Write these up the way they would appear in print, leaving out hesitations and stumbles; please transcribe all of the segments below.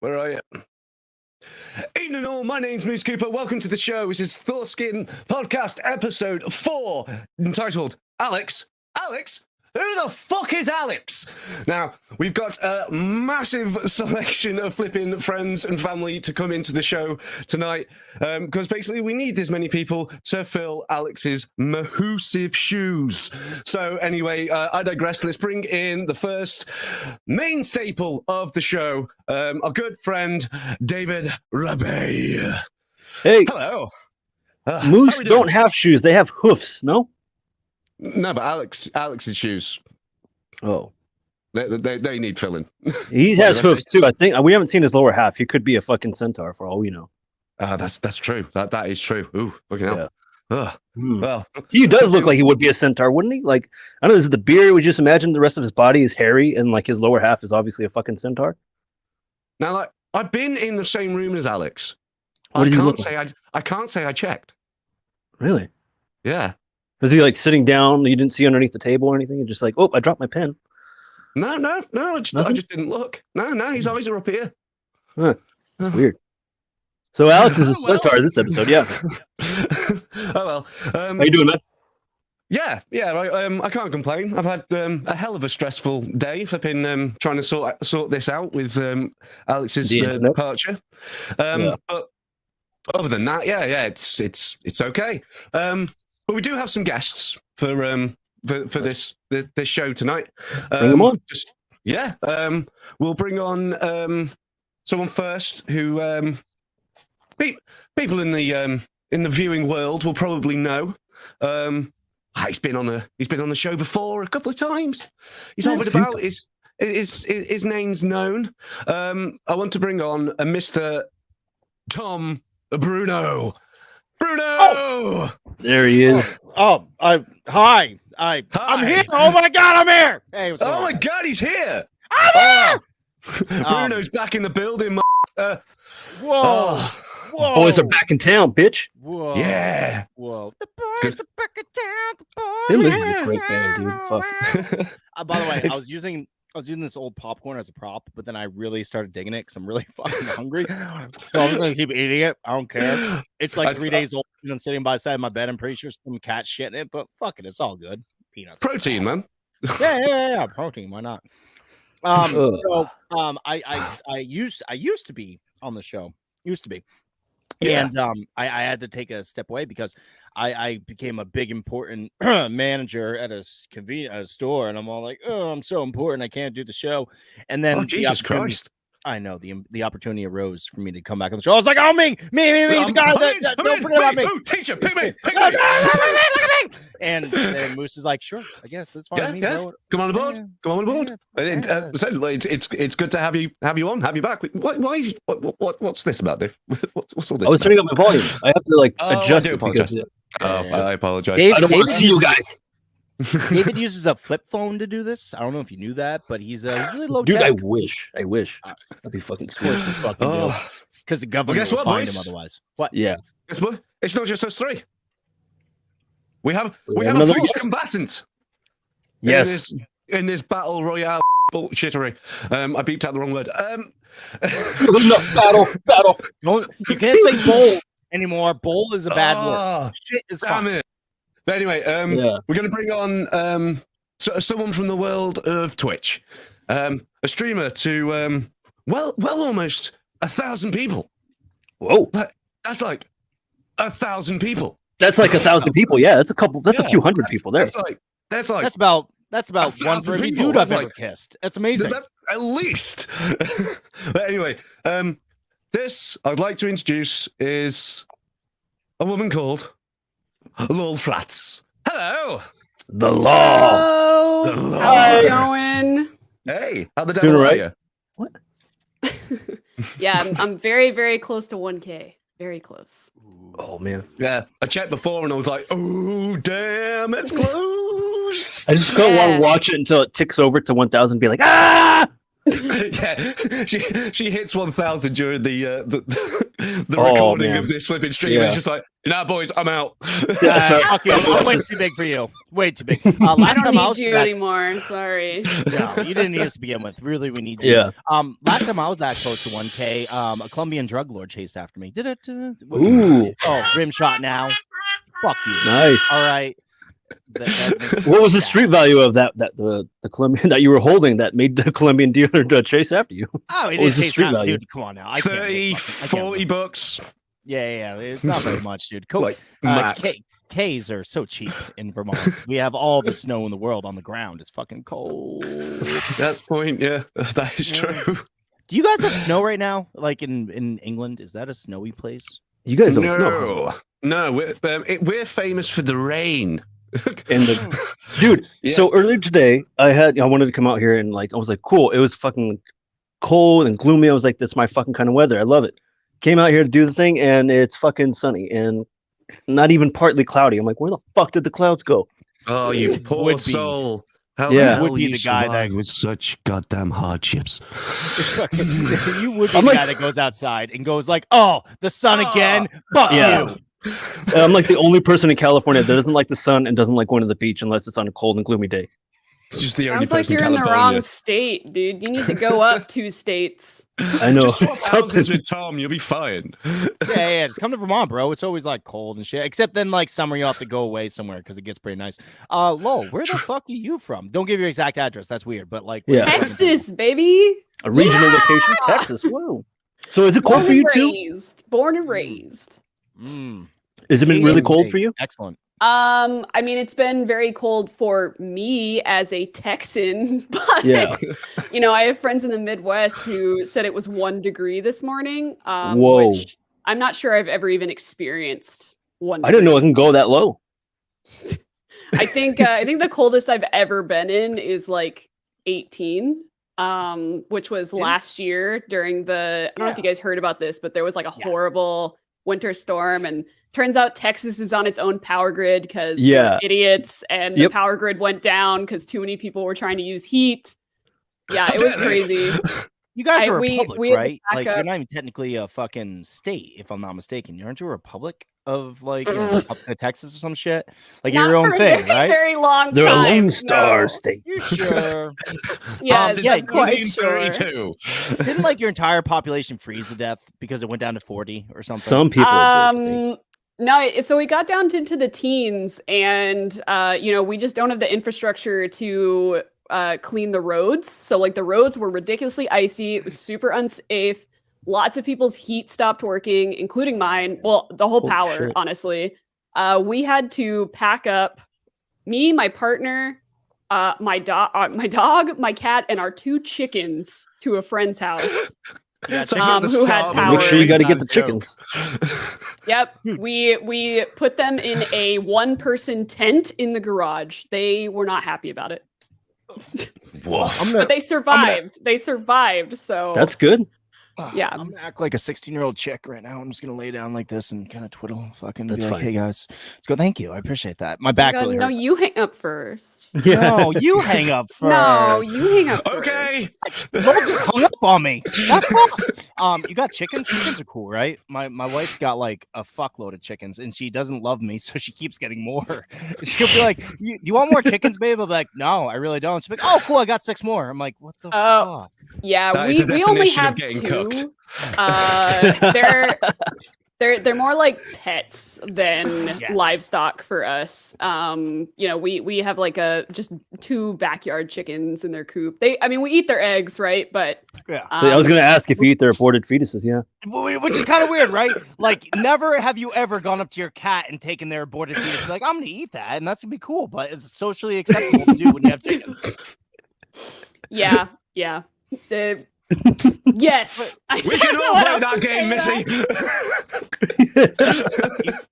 Where are you? Evening all, my name's Moose Cooper. Welcome to the show. This is Thors podcast episode 4, entitled Alex? Alex? Who the fuck is Alex? Now, we've got a massive selection of flipping friends and family to come into the show tonight, because basically we need this many people to fill Alex's mahoosive shoes. So anyway, I digress. Let's bring in the first main staple of the show, our good friend, David Rabay. Hey. Hello. Moose don't have shoes. They have hoofs, no? No, but Alex's shoes. Oh. They need filling. He has hoofs, too. I think we haven't seen his lower half. He could be a fucking centaur for all we know. That's true. That is true. Ooh, fucking hell. Yeah. Well, he does look like he would be a centaur, wouldn't he? Like, I don't know, is it the beard? We just imagine the rest of his body is hairy and like his lower half is obviously a fucking centaur. Now, like, I've been in the same room as Alex. What I can't say I checked. Really? Yeah. Was he like sitting down? You didn't see underneath the table or anything? You're just like, oh, I dropped my pen. No. I just didn't look. No. His eyes are up here. Huh. That's weird. So Alex is a centaur this episode, yeah. Oh well. How you doing, man? Yeah. Right. I can't complain. I've had a hell of a stressful day. I've been trying to sort this out with Alex's departure. But other than that, yeah, it's okay. But we do have some guests for this show tonight. Bring them on. We'll bring on someone first who people in the viewing world will probably know. He's been on the show before a couple of times. He's hovered about. His name's known. I want to bring on a Mr. Tom Bruno. Oh, there he is. Hi. I'm here. Oh my God, I'm here. Hey, what's going on? Oh my God, he's here. I'm here. Bruno's back in the building. Whoa. Boys are back in town, bitch. Whoa. Yeah. Whoa. The boys are back in town. Thin Lizzy's a great band, dude. Fuck. By the way, I was using this old popcorn as a prop, but then I really started digging it because I'm really fucking hungry. So I'm just gonna keep eating it. I don't care. It's like 3 days old and sitting by the side of my bed. I'm pretty sure some cat shit in it, but fuck it, it's all good. Peanuts. Protein, man. Yeah. Protein. Why not? I used to be on the show. Yeah. And I had to take a step away because I became a big important manager at a store, and I'm all like, oh, I'm so important, I can't do the show. And then Jesus Christ. I know the opportunity arose for me to come back on the show. I was like, oh, me, the guy that don't forget about me. Ooh, teacher, pick me. Look at me. And then Moose is like, sure, I guess that's fine. Yeah. Come on aboard. Yeah. It's good to have you on. Have you back. What's this about, Dave? What's all this? I was turning up my volume. I have to adjust. I do apologize. I apologize. Dave, I don't want to see you guys. David uses a flip phone to do this. I don't know if you knew that, but he's really low Dude, tech. I wish. That'd be fucking sweet. Because the government will find him otherwise. What? Yeah. Guess what? It's not just us three. We have a another full guest? combatant. Yes. In this battle royale bullshittery. I beeped out the wrong word. Battle. You can't say bowl anymore. Bowl is a bad word. Shit is Damn fine. it. But anyway, we're going to bring on someone from the world of Twitch, a streamer to almost 1,000 people. Whoa, that's like 1,000 people. That's like 1,000 people. Yeah, that's a couple. That's a few hundred people there. That's about one for every dude I've ever kissed. That's amazing. At least. But anyway, this I'd like to introduce is a woman called Lol Flats. Hello. The law. Hello. The law. How's it going? Hey, how the devil are you? What? Yeah, I'm very, very close to 1K. Very close. Oh man. Yeah, I checked before and I was like, oh damn, it's close. I just don't want to watch it until it ticks over to 1,000. And be like, ah. Yeah, she hits 1,000 during the Oh, recording man. of this flipping stream. Yeah. It's just like, nah, boys, I'm out. Fuck you. I'm way too big for you. Way too big. I Last don't time I was need you that, anymore. Sorry. no, you didn't need us to begin with. Really, we need you. Yeah. Last time I was that close to 1K, a Colombian drug lord chased after me. Did it? Ooh. Oh, rim shot now. Fuck you. Nice. All right. That makes me What was the sad. street value of the Colombian that you were holding that made the Colombian dealer chase after you? Oh, it What was is the chase street after, value? dude. Come on now. I can't 30, look fucking- I can't 40 look. bucks. Yeah. It's not very much, dude. Like, max. Ks are so cheap in Vermont. We have all the snow in the world on the ground. It's fucking cold. That's point, yeah. That is true. Do you guys have snow right now? Like in England? Is that a snowy place? You guys don't know. No, we're famous for the rain. And the dude, Yeah. so earlier today, I wanted to come out here and I was like, cool. It was fucking cold and gloomy. I was like, that's my fucking kind of weather. I love it. Came out here to do the thing, and it's fucking sunny and not even partly cloudy. I'm like, where the fuck did the clouds go? Oh, you poor Would be. soul. How Yeah. the hell Would be you the guy that- survive with such goddamn hardships? You would be I'm the like- guy that goes outside and goes like, "Oh, the sun Oh. again." Fuck Yeah. you. And I'm like the only person in California that doesn't like the sun and doesn't like going to the beach unless it's on a cold and gloomy day. It's just the only Sounds like person you're in in the California. wrong state, dude. You need to go up 2 states. I know. Just swap houses Something- with Tom, you'll be fine. Yeah. Just come to Vermont, bro. It's always like cold and shit. Except then like summer, you have to go away somewhere because it gets pretty nice. Lowell, where the fuck are you from? Don't give your exact address. That's weird. But like, Yeah. Texas, baby. A regional Yeah. location, Texas. Whoa. So is it cold Born for you and too? raised. Born and raised. Has it been really cold for you? Excellent. I mean, it's been very cold for me as a Texan, but Yeah. you know, I have friends in the Midwest who said it was 1 degree this morning. Whoa. Which I'm not sure I've ever even experienced 1 I didn't know it degree. can go that low. I think the coldest I've ever been in is like 18. Which was last year during the I don't know if you guys heard about this, but there was like a horrible winter storm, and turns out Texas is on its own power grid because Yeah. idiots, and the power grid went down because too many people were trying to use heat. Yeah, it was crazy. You guys I- are a we- republic, we had to right? back Like you're up. not even technically a fucking state, if I'm not mistaken. Aren't you a republic of like you know, Republic of Texas or some shit? Like Not your own for a thing, very, right? very long They're a time. Lone Star no. state. You sure? Yes, yeah, I'm quite sure. 1932. Didn't like your entire population freeze to death because it went down to 40 or something? Some people did, I think. No, so we got down into the teens, and you know, we just don't have the infrastructure to clean the roads. So like the roads were ridiculously icy. It was super unsafe. Lots of people's heat stopped working, including mine. Well, the whole Holy power, shit. honestly. We had to pack up me, my partner, my dog, my cat, and our 2 chickens to a friend's house. It's like the who had start of power. Make sure you got to a get the joke. chickens. Yep, we put them in a 1-person tent in the garage. They were not happy about it, Woof. but they survived. They survived. So That's good. Yeah. I'm gonna act like a 16-year-old chick right now. I'm just gonna lay down like this and kind of twiddle, fucking That's be like, fine. "Hey guys, let's go." Thank you, I appreciate that. My Oh my back God, really no, hurts. you hang up first. No, you hang up first. No, you hang up first. Okay. Lowell just hung up on me. That's wrong. You got chickens? Chickens are cool, right? My wife's got like a fuckload of chickens, and she doesn't love me, so she keeps getting more. She'll be like, "You want more chickens, babe?" I'll be like, "No, I really don't." She'll be like, "Oh, cool, I got 6 more." I'm like, "What the Oh. fuck?" Yeah, That is the we only definition of have getting 2. cooked. They're more like pets than Yes. livestock for us. You know, we have like just 2 backyard chickens in their coop. We eat their eggs, right? But Yeah. So I was going to ask if you eat their aborted fetuses. Yeah. Which is kind of weird, right? Like, never have you ever gone up to your cat and taken their aborted fetus and be like, "I'm gonna eat that," and that's gonna be cool, but it's socially acceptable to do when you have chickens. yeah. Yes. We can all play that game, Missy.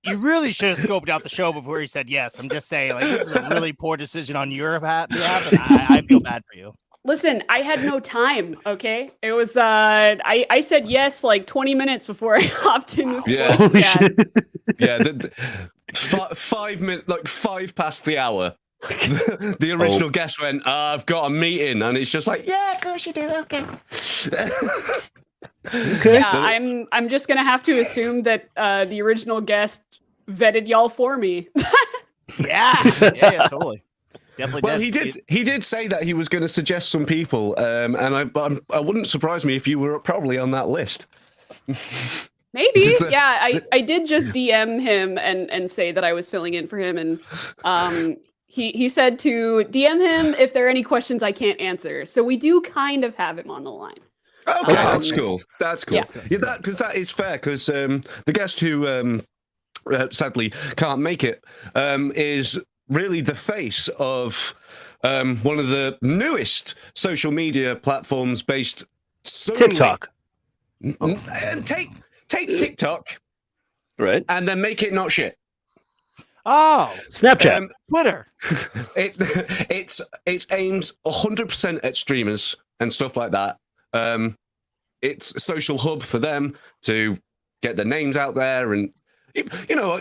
You really should have scoped out the show before you said yes. I'm just saying, like, this is a really poor decision on your behalf, and I feel bad for you. Listen, I had no time. Okay, it was. I said yes like 20 minutes before I hopped in this Yeah. voice Holy chat. shit. Yeah, 5 minutes, like 5 past the hour. The original guest went, I've got a meeting, and it's just like, yeah, of course you do. Okay. Okay. Yeah, So- I'm just gonna have to assume that the original guest vetted y'all for me. Yeah, totally. Definitely. Well, he did say that he was going to suggest some people, and I wouldn't surprise me if you were probably on that list. Maybe. This is the- Yeah, I did just DM him and say that I was filling in for him, and he said to DM him if there are any questions I can't answer. So we do kind of have him on the line. Okay, that's cool. That's cool. Yeah. Yeah, that is fair because the guest who sadly can't make it is really the face of one of the newest social media platforms based solely TikTok. And take TikTok Right. and then make it not shit. Oh, Snapchat. Twitter. It's aimed 100% at streamers and stuff like that. It's a social hub for them to get their names out there, and you know,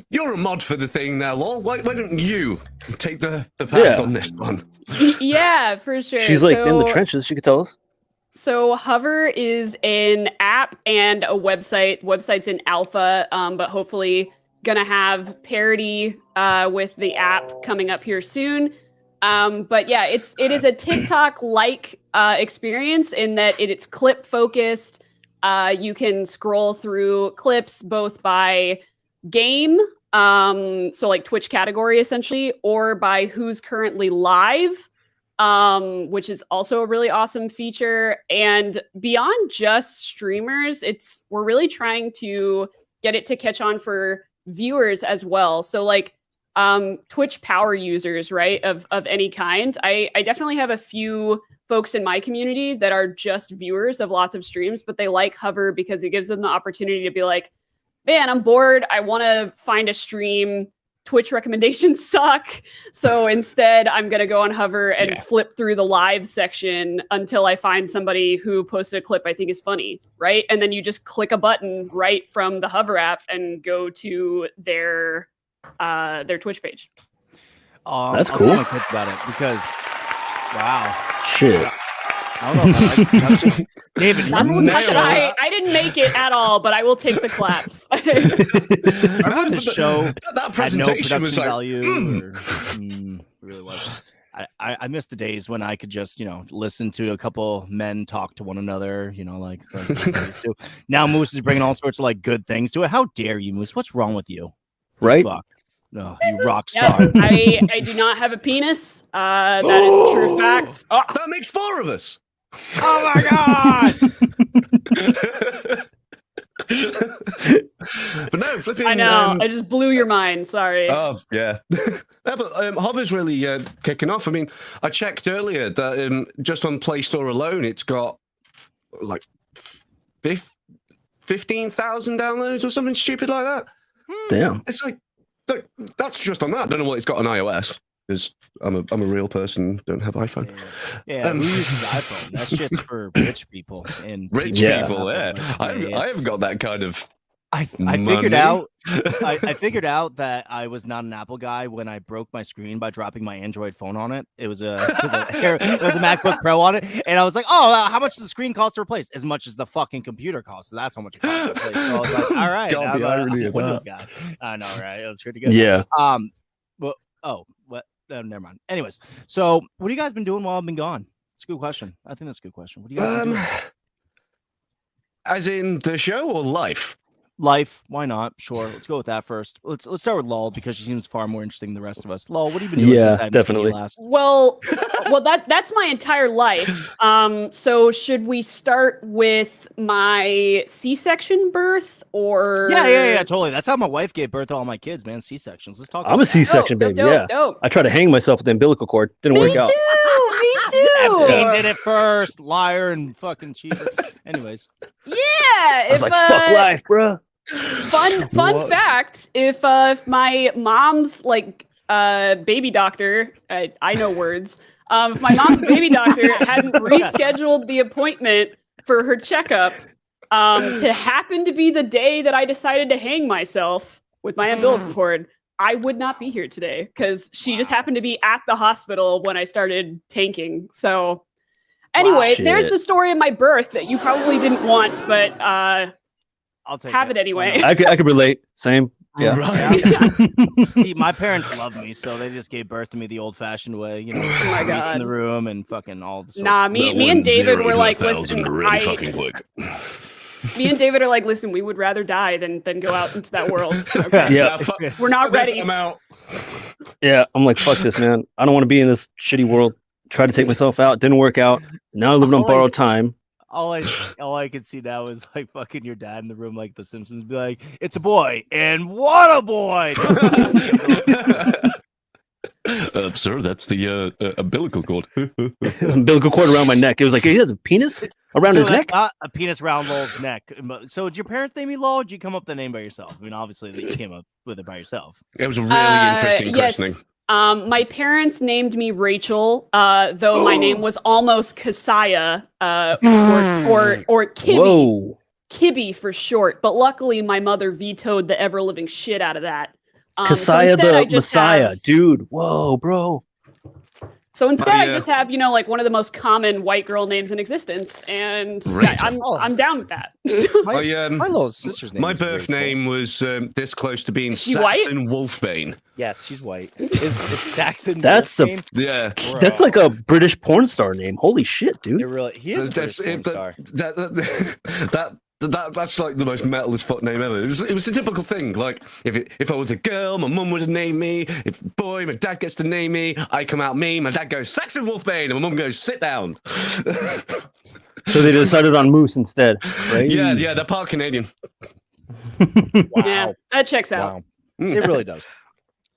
you're a mod for the thing now, Lol. Why don't you take the path on this one? Yeah, for sure. She's like in the trenches. She could tell us. So Hover is an app and a website. Website's in alpha, but hopefully gonna have parity with the app coming up here soon. But yeah, it is a TikTok-like experience in that it's clip focused. You can scroll through clips both by game, so like Twitch category essentially, or by who's currently live. Which is also a really awesome feature. And beyond just streamers, we're really trying to get it to catch on for viewers as well. So like Twitch power users, right, of any kind. I definitely have a few folks in my community that are just viewers of lots of streams, but they like Hover because it gives them the opportunity to be like, man, I'm bored. I want to find a stream. Twitch recommendations suck. So instead, I'm going to go on Hover and flip through the live section until I find somebody who posted a clip I think is funny, right? And then you just click a button right from the Hover app and go to their Twitch page. That's I'll cool. tell my kids about it because, wow. Shit. I don't know if I like it. David, I didn't make it at all, but I will take the claps. remember the show That had no presentation production was like, value. It really was. I miss the days when I could just, listen to a couple men talk to one another, like now Moose is bringing all sorts of like good things to it. How dare you, Moose? What's wrong with you? Right? Fuck. No, you rock star. Yep, I do not have a penis. That is a true fact. Oh, that makes 4 of us. Oh my god! But no, flipping. I know. I just blew your mind. Sorry. Oh yeah, yeah, but Hover's really kicking off. I mean, I checked earlier that just on Play Store alone, it's got like 15,000 downloads or something stupid like that. Damn. It's like that's just on that. I don't know what it's got on iOS because I'm a real person, don't have iPhone. Yeah, who uses iPhone? That shit's for rich people and Rich people. Yeah, I haven't got that kind of. I figured out. I figured out that I was not an Apple guy when I broke my screen by dropping my Android phone on it. It was a MacBook Pro on it, and I was like, "Oh, how much does the screen cost to replace? As much as the fucking computer costs. So that's how much it costs to replace." So I was like, "All right, God, the irony of Windows that. guy." I know, right? It was pretty good. Yeah. Well, what? Never mind. Anyways, so what have you guys been doing while I've been gone? It's a good question. I think that's a good question. What do you guys been doing? As in the show or life? Life, why not? Sure, let's go with that first. Let's start with Lol because she seems far more interesting than the rest of us. Lol, what have you been doing Yeah, since I haven't seen you definitely. last? Well, that's my entire life. So should we start with my C-section birth or? Yeah, totally. That's how my wife gave birth to all my kids, man. C-sections. Let's talk. I'm a about that. C-section baby. Yeah. Dope. I tried to hang myself with the umbilical cord. Didn't work out. Me too. Epstein did it first, liar and fucking cheater. Anyways, Yeah. I was like, fuck life, bro. Fun What? fact: if my mom's like baby doctor, I know words. If my mom's baby doctor hadn't rescheduled the appointment for her checkup to happen to be the day that I decided to hang myself with my umbilical cord, I would not be here today because she just happened to be at the hospital when I started tanking. So anyway, there's the story of my birth that you probably didn't want, but I'll take have it anyway. I could relate. Same. Yeah. Right. See, my parents love me, so they just gave birth to me the old-fashioned way, you know, Oh my God. in the room and fucking all the sorts Nah, of- me and David were like, listen, fucking quick. me and David are like, listen, we would rather die than go out into that world. Okay? Yeah. We're not ready. I'm out. Yeah. I'm like, fuck this, man. I don't want to be in this shitty world. Tried to take myself out. Didn't work out. Now I live on borrowed time. all I can see now is like fucking your dad in the room, like The Simpsons, be like, "It's a boy, and what a boy!" Sir, that's the umbilical cord. Umbilical cord around my neck. It was like, he has a penis around his neck? Not a penis around Lowell's neck. So did your parents name you Lowell, or did you come up with the name by yourself? I mean, obviously you came up with it by yourself. It was a really interesting yes. christening. My parents named me Rachel, though my name was almost Kasaya, or Kibby. Whoa. Kibby for short. But luckily, my mother vetoed the ever living shit out of that. Kasaya the Messiah. Dude, whoa, bro. So instead, I just have, like one of the most common white girl names in existence, and yeah, I'm down with that. My little sister's name. My birth name was this close to being she Saxon Wolfbane. Yes, she's white. Is Saxon? That's Wolfbane? Yeah, That's like a British porn star name. Holy shit, dude. It really, he is a British porn star. That's like the most metal as fuck name ever. It was a typical thing. Like if I was a girl, my mum would have named me. If boy, my dad gets to name me. I come out me. My dad goes Saxon Wolfbane, and my mum goes sit down. So they decided on Moose instead, right? Yeah, they're part Canadian. Wow. Yeah, that checks out. Wow. It really does.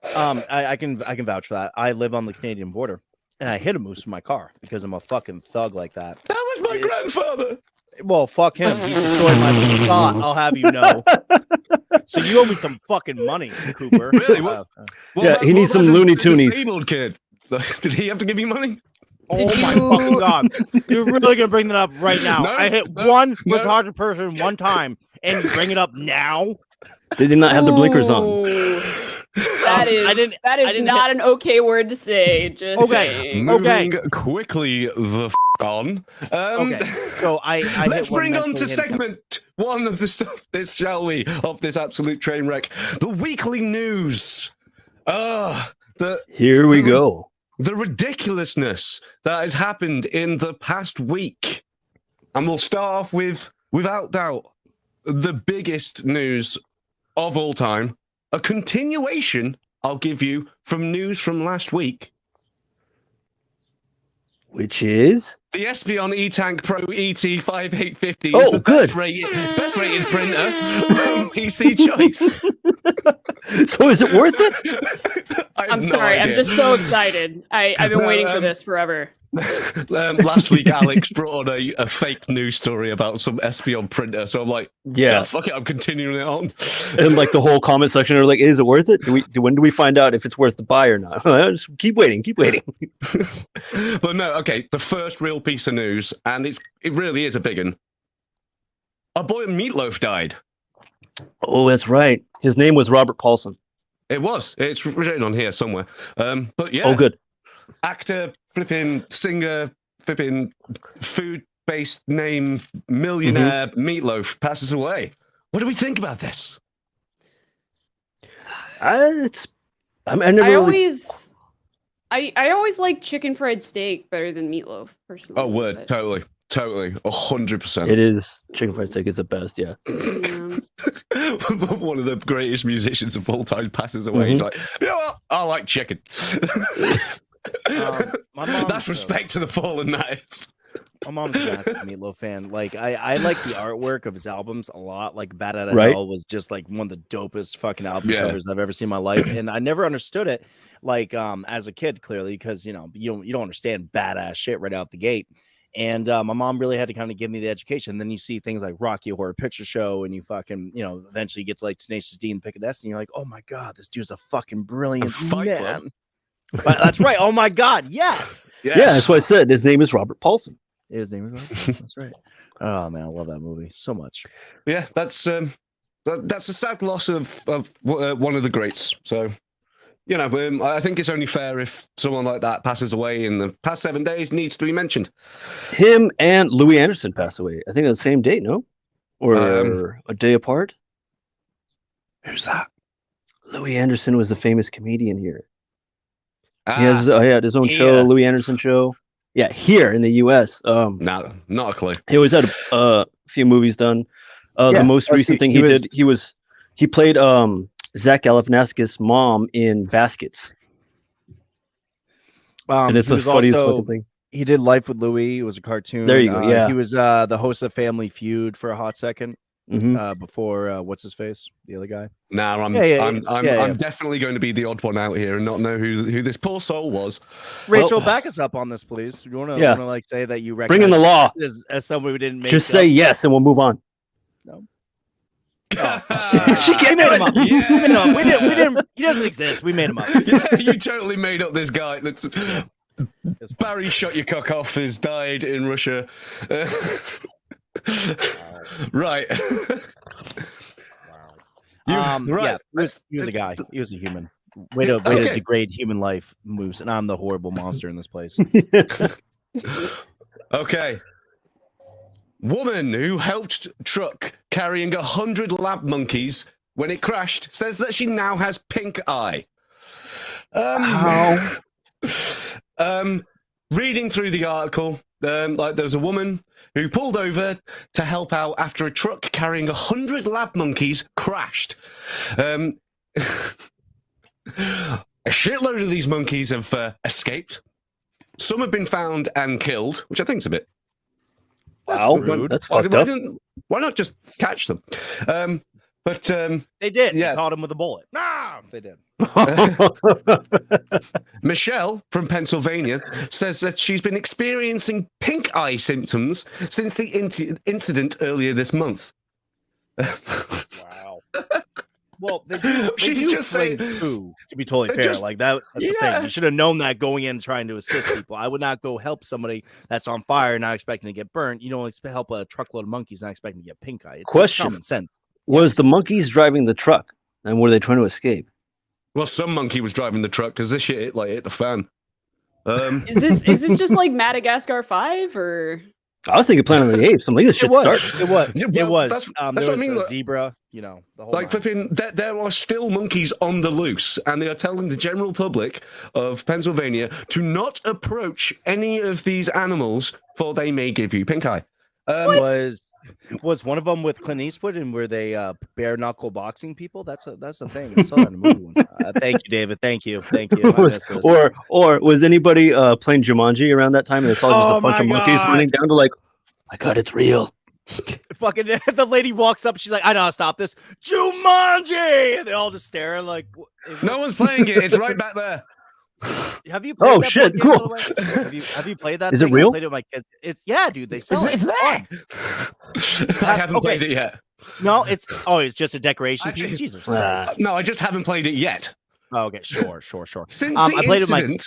I can vouch for that. I live on the Canadian border, and I hit a moose in my car because I'm a fucking thug like that. That was my grandfather. Well, fuck him. He destroyed my thought. I'll have you know. So you owe me some fucking money, Cooper. Really? Yeah, he needs some Looney Tunes. Disabled kid. Did he have to give you money? Oh my fucking god! You're really gonna bring that up right now? No, I hit one retarded person one time, and you bring it up now? They did not have the blinkers on. Ooh. That is not an okay word to say. Just saying. Moving quickly the on. Okay, so I let's hit one bring on to mentally segment one of the stuff. This shall we of this absolute train wreck, the weekly news. Here we go. The ridiculousness that has happened in the past week, and we'll start off with, without doubt, the biggest news of all time. A continuation, I'll give you, from news from last week. Which is? The Espion E-Tank Pro ET5850 Oh, is the good. best rated printer from PC Choice. So is it worth it? I'm sorry. I'm just so excited. I've been waiting for this forever. Last week, Alex brought on a fake news story about some Espion printer, so I'm like, Yeah. fuck it, I'm continuing it on. And like the whole comment section are like, is it worth it? When do we find out if it's worth the buy or not? Just keep waiting. But no, okay, the first real piece of news, and it really is a big one. Our boy Meatloaf died. Oh, that's right. His name was Robert Paulson. It was. It's written on here somewhere. But yeah. Oh, good. Actor, flipping singer, flipping food-based name, millionaire Meatloaf passes away. What do we think about this? I always like chicken fried steak better than meatloaf, personally. Oh, word. but- Totally. 100%. It is. Chicken fried steak is the best, yeah. One of the greatest musicians of all time passes away. He's like, you know what? I like chicken. My mom's That's respect to the fallen knights. My mom's a massive Meatloaf fan. Like I like the artwork of his albums a lot. Like Bat Out of Right. Hell was just like one of the dopest fucking album Yeah. covers I've ever seen in my life, and I never understood it. Like as a kid, clearly, because you don't understand badass shit right out the gate. And my mom really had to kind of give me the education. Then you see things like Rocky Horror Picture Show, and you fucking, eventually you get to like Tenacious D and Pick a Destiny. You're like, oh my god, this dude's a fucking brilliant Fight Club. man. But that's right. Oh my god, yes. Yeah, that's what I said. His name is Robert Paulson. His name is Robert Paulson. That's right. Oh man, I love that movie so much. Yeah, that's a sad loss of one of the greats. So you know, I think it's only fair if someone like that passes away in the past 7 days, needs to be mentioned. Him and Louis Anderson passed away. I think on the same date, no? Or a day apart? Who's that? Louis Anderson was a famous comedian here. He had his own show, Louis Anderson Show. Yeah, here in the U.S. No, not a clue. He always had a few movies done. The most recent thing he did, he played Zach Galifianakis' mom in Baskets. And it's the funniest fucking thing. He did Life with Louis. It was a cartoon. There you go. Yeah, he was the host of Family Feud for a hot second. Before what's his face, the other guy. Nah, I'm definitely going to be the odd one out here and not know who this poor soul was. Rachel, back us up on this, please. You want to like say that you recognize bring in the law as someone who didn't make. Just say yes, and we'll move on. No. She made him up. Yeah. We didn't. He doesn't exist. We made him up. Yeah, you totally made up this guy. Barry shot your cock off. Has died in Russia. Right. Wow. Right. Yeah, he was a guy. He was a human. Way to degrade human life, Moose. And I'm the horrible monster in this place. Okay. Woman who helped truck carrying 100 lab monkeys when it crashed says that she now has pink eye. Reading through the article, there's a woman who pulled over to help out after a truck carrying 100 lab monkeys crashed. A shitload of these monkeys have escaped. Some have been found and killed, which I think is a bit... Wow, that's fucked up. Why not just catch them? But they did. Yeah, they caught him with a bullet. Nah, they did. Michelle from Pennsylvania says that she's been experiencing pink eye symptoms since the incident earlier this month. Wow. Well, they do just saying poo, to be totally fair. Like that's the thing. You should have known that going in trying to assist people. I would not go help somebody that's on fire, not expecting to get burnt. You don't help a truckload of monkeys, not expecting to get pink eye. It's common sense. Was the monkeys driving the truck, and were they trying to escape? Well, some monkey was driving the truck because this shit hit the fan. Is this just like Madagascar 5 or? I was thinking Planet of the Apes. I'm like, this shit started. It was. Yeah, it was. That's there what I mean. A zebra. You know, the whole like flipping. There are still monkeys on the loose, and they are telling the general public of Pennsylvania to not approach any of these animals, for they may give you pink eye. Was one of them with Clint Eastwood, and were they bare knuckle boxing people? That's a thing. I saw that in the movie once. Thank you, David. Thank you. Or was anybody playing Jumanji around that time, and they saw just a bunch of monkeys running down to like, my God, it's real. Fucking the lady walks up. She's like, I know how to stop this. Jumanji, and they all just stare like. No one's playing it. It's right back there. Have you played that shit, game, cool. by the way? Have you played that? Is it real? I played it with my kids. It's dude. They sell it. I haven't played it yet. No, it's just a decoration piece. Jesus Christ. No, I just haven't played it yet. Oh, okay, sure. Since the incident,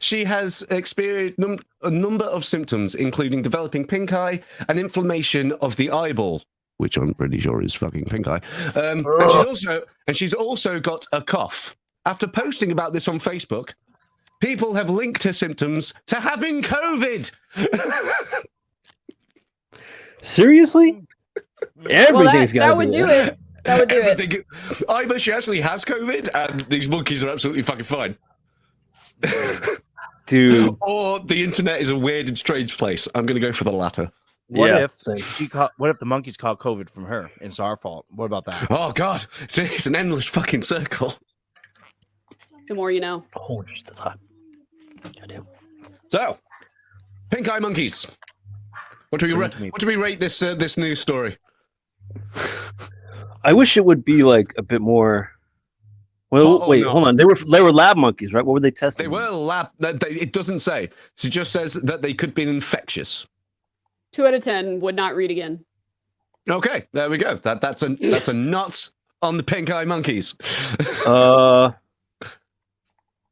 she has experienced a number of symptoms, including developing pink eye and inflammation of the eyeball, which I'm pretty sure is fucking pink eye. And she's also got a cough. After posting about this on Facebook, people have linked her symptoms to having COVID. Seriously? Everything's got that would do it. That would do it. Either she actually has COVID and these monkeys are absolutely fucking fine. Dude. Or the internet is a weird and strange place. I'm going to go for the latter. What if the monkeys caught COVID from her? It's our fault. What about that? Oh, God. It's an endless fucking circle. The more you know. Oh, that's hot. Goddamn. So, pink eye monkeys. What do we rate this this news story? I wish it would be like a bit more. Well, hold on. They were lab monkeys, right? What were they testing? They were lab. It doesn't say. It just says that they could be infectious. 2 out of 10 would not read again. Okay, there we go. That's a nut on the pink eye monkeys.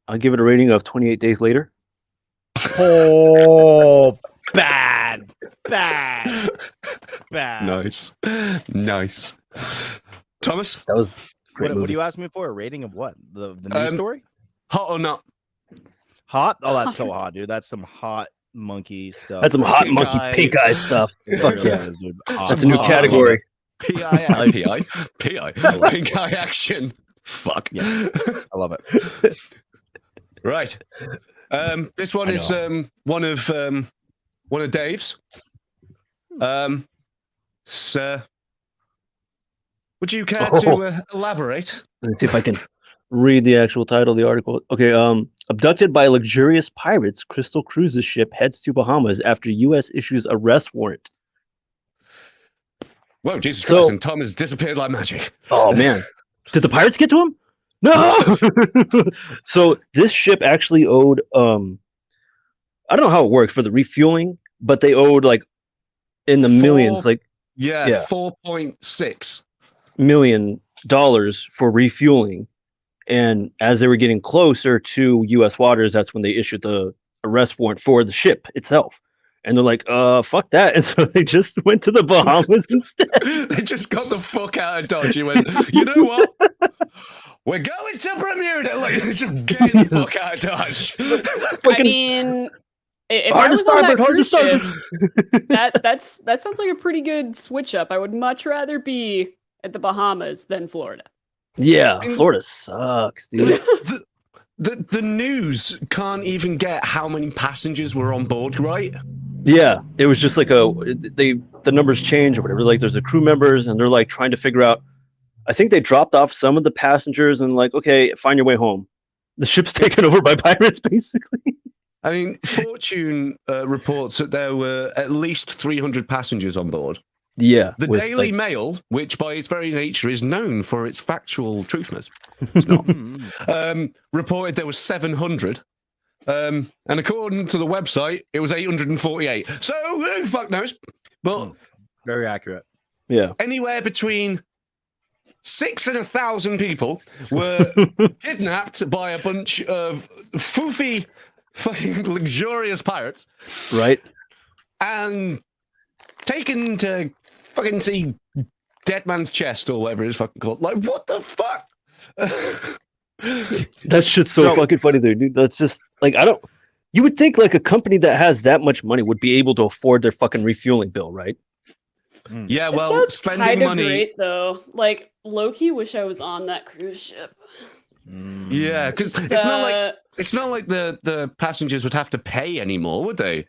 I'll give it a rating of 28 days later. Oh, bad. Nice. Thomas? That was Great What are movie. you asking me for? A rating of what? The news story? Hot or not? Hot? Oh, that's so hot, dude. That's some hot monkey stuff. That's some hot Pink monkey eye. pink eye stuff. It Fuck really yeah. is, dude. Hot. That's a new hot. category. PI, pink eye action. Fuck. Yes. I love it. Right. This one is one of Dave's. Sir, would you care to elaborate? Let me see if I can read the actual title of the article. Okay, abducted by luxurious pirates, Crystal Cruises ship heads to Bahamas after U.S. issues arrest warrant. Whoa, Jesus Christ, and Tom has disappeared like magic. Oh, man. Did the pirates get to him? No! So this ship actually owed, I don't know how it works for the refueling, but they owed like in the millions, like yeah. $4.6 million for refueling. And as they were getting closer to U.S. waters, that's when they issued the arrest warrant for the ship itself. And they're like, fuck that. And so they just went to the Bahamas instead. They just got the fuck out of Dodge. You went, you know what? We're going to Bermuda. Like, just getting the fuck out of Dodge. I mean, if I was on that cruise ship, that sounds like a pretty good switch up. I would much rather be at the Bahamas than Florida. Yeah, Florida sucks, dude. The news can't even get how many passengers were on board, right? Yeah, it was just like the numbers change or whatever. Like there's the crew members and they're like trying to figure out. I think they dropped off some of the passengers and like, okay, find your way home. The ship's taken over by pirates, basically. I mean, Fortune reports that there were at least 300 passengers on board. Yeah. The Daily Mail, which by its very nature is known for its factual truthness, it's not, reported there was 700. And according to the website, it was 848. So who fuck knows? But very accurate. Yeah. Anywhere between 6,000 and 1,000 people were kidnapped by a bunch of foofy, fucking luxurious pirates. Right. And taken to fucking see Dead Man's Chest or whatever it's fucking called. Like, what the fuck? That shit's so fucking funny there, dude. That's just like you would think like a company that has that much money would be able to afford their fucking refueling bill, right? Yeah, well, spending kind money. Of great though. Like low-key wish I was on that cruise ship. Yeah, because it's not like the passengers would have to pay anymore, would they?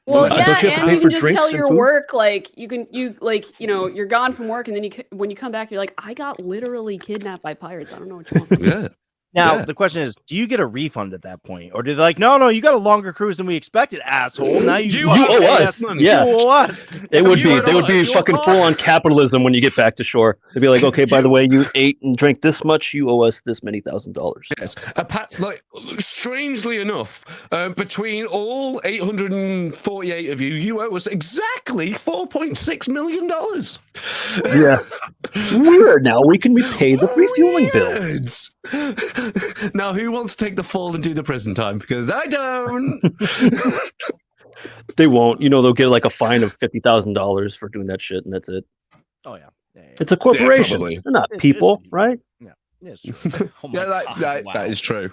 Well, Don't yeah, you have to and pay you for can just drinks tell and your food? work, like you're gone from work, and then when you come back, you're like, I got literally kidnapped by pirates. I don't know what you want from me. Yeah. Now, the question is, do you get a refund at that point? Or do they like, no, you got a longer cruise than we expected, asshole. Now you owe us. Yeah. You owe us. They would be fucking full on capitalism when you get back to shore. They'd be like, okay, by the way, you ate and drank this much, you owe us this many $1,000. Yes. Strangely enough, between all 848 of you owe us exactly $4.6 million. Yeah. Weird. Now we can repay the refueling bill. Now, who wants to take the fall and do the prison time? Because I don't. They won't. They'll get like a fine of $50,000 for doing that shit, and that's it. Oh yeah. It's a corporation. probably. They're not people, right? Yeah, it's true. Oh my Yeah, God, wow. that is true.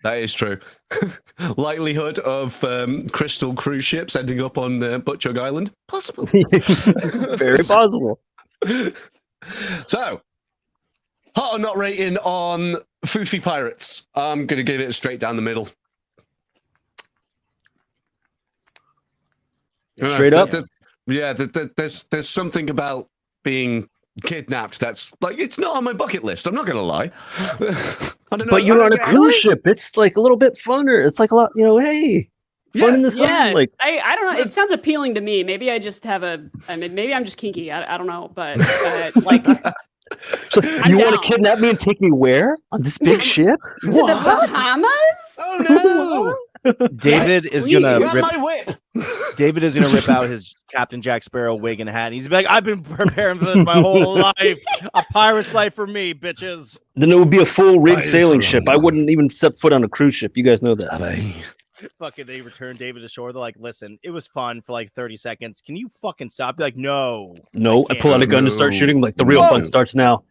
That is true. Likelihood of Crystal cruise ships ending up on Butchug Island? Possible. Very possible. So, hot or not rating on Foofy Pirates? I'm going to give it straight down the middle. Straight up? There's something about being kidnapped that's like, it's not on my bucket list. I'm not going to lie. I don't know. But you're on a cruise ship. It's like a little bit funner. It's like a lot, hey, fun in the sun. Yeah, Like, I don't know. It sounds appealing to me. Maybe I just have maybe I'm just kinky. I don't know, but like. So you want to down. kidnap me and take me where? On this big ship? To the Bahamas? Oh no! David is gonna Grab rip. my whip. David is gonna rip out his Captain Jack Sparrow wig and hat. And he's like, "I've been preparing for this my whole life. A pirate's life for me, bitches." Then it would be a full rig That is sailing wrong. ship. I wouldn't even step foot on a cruise ship. You guys know that. Fucking, they return David to shore. They're like, "Listen, it was fun for like 30 seconds. Can you fucking stop?" Be like, "No, No, I pull out a gun to start shooting. Like, the real fun starts now.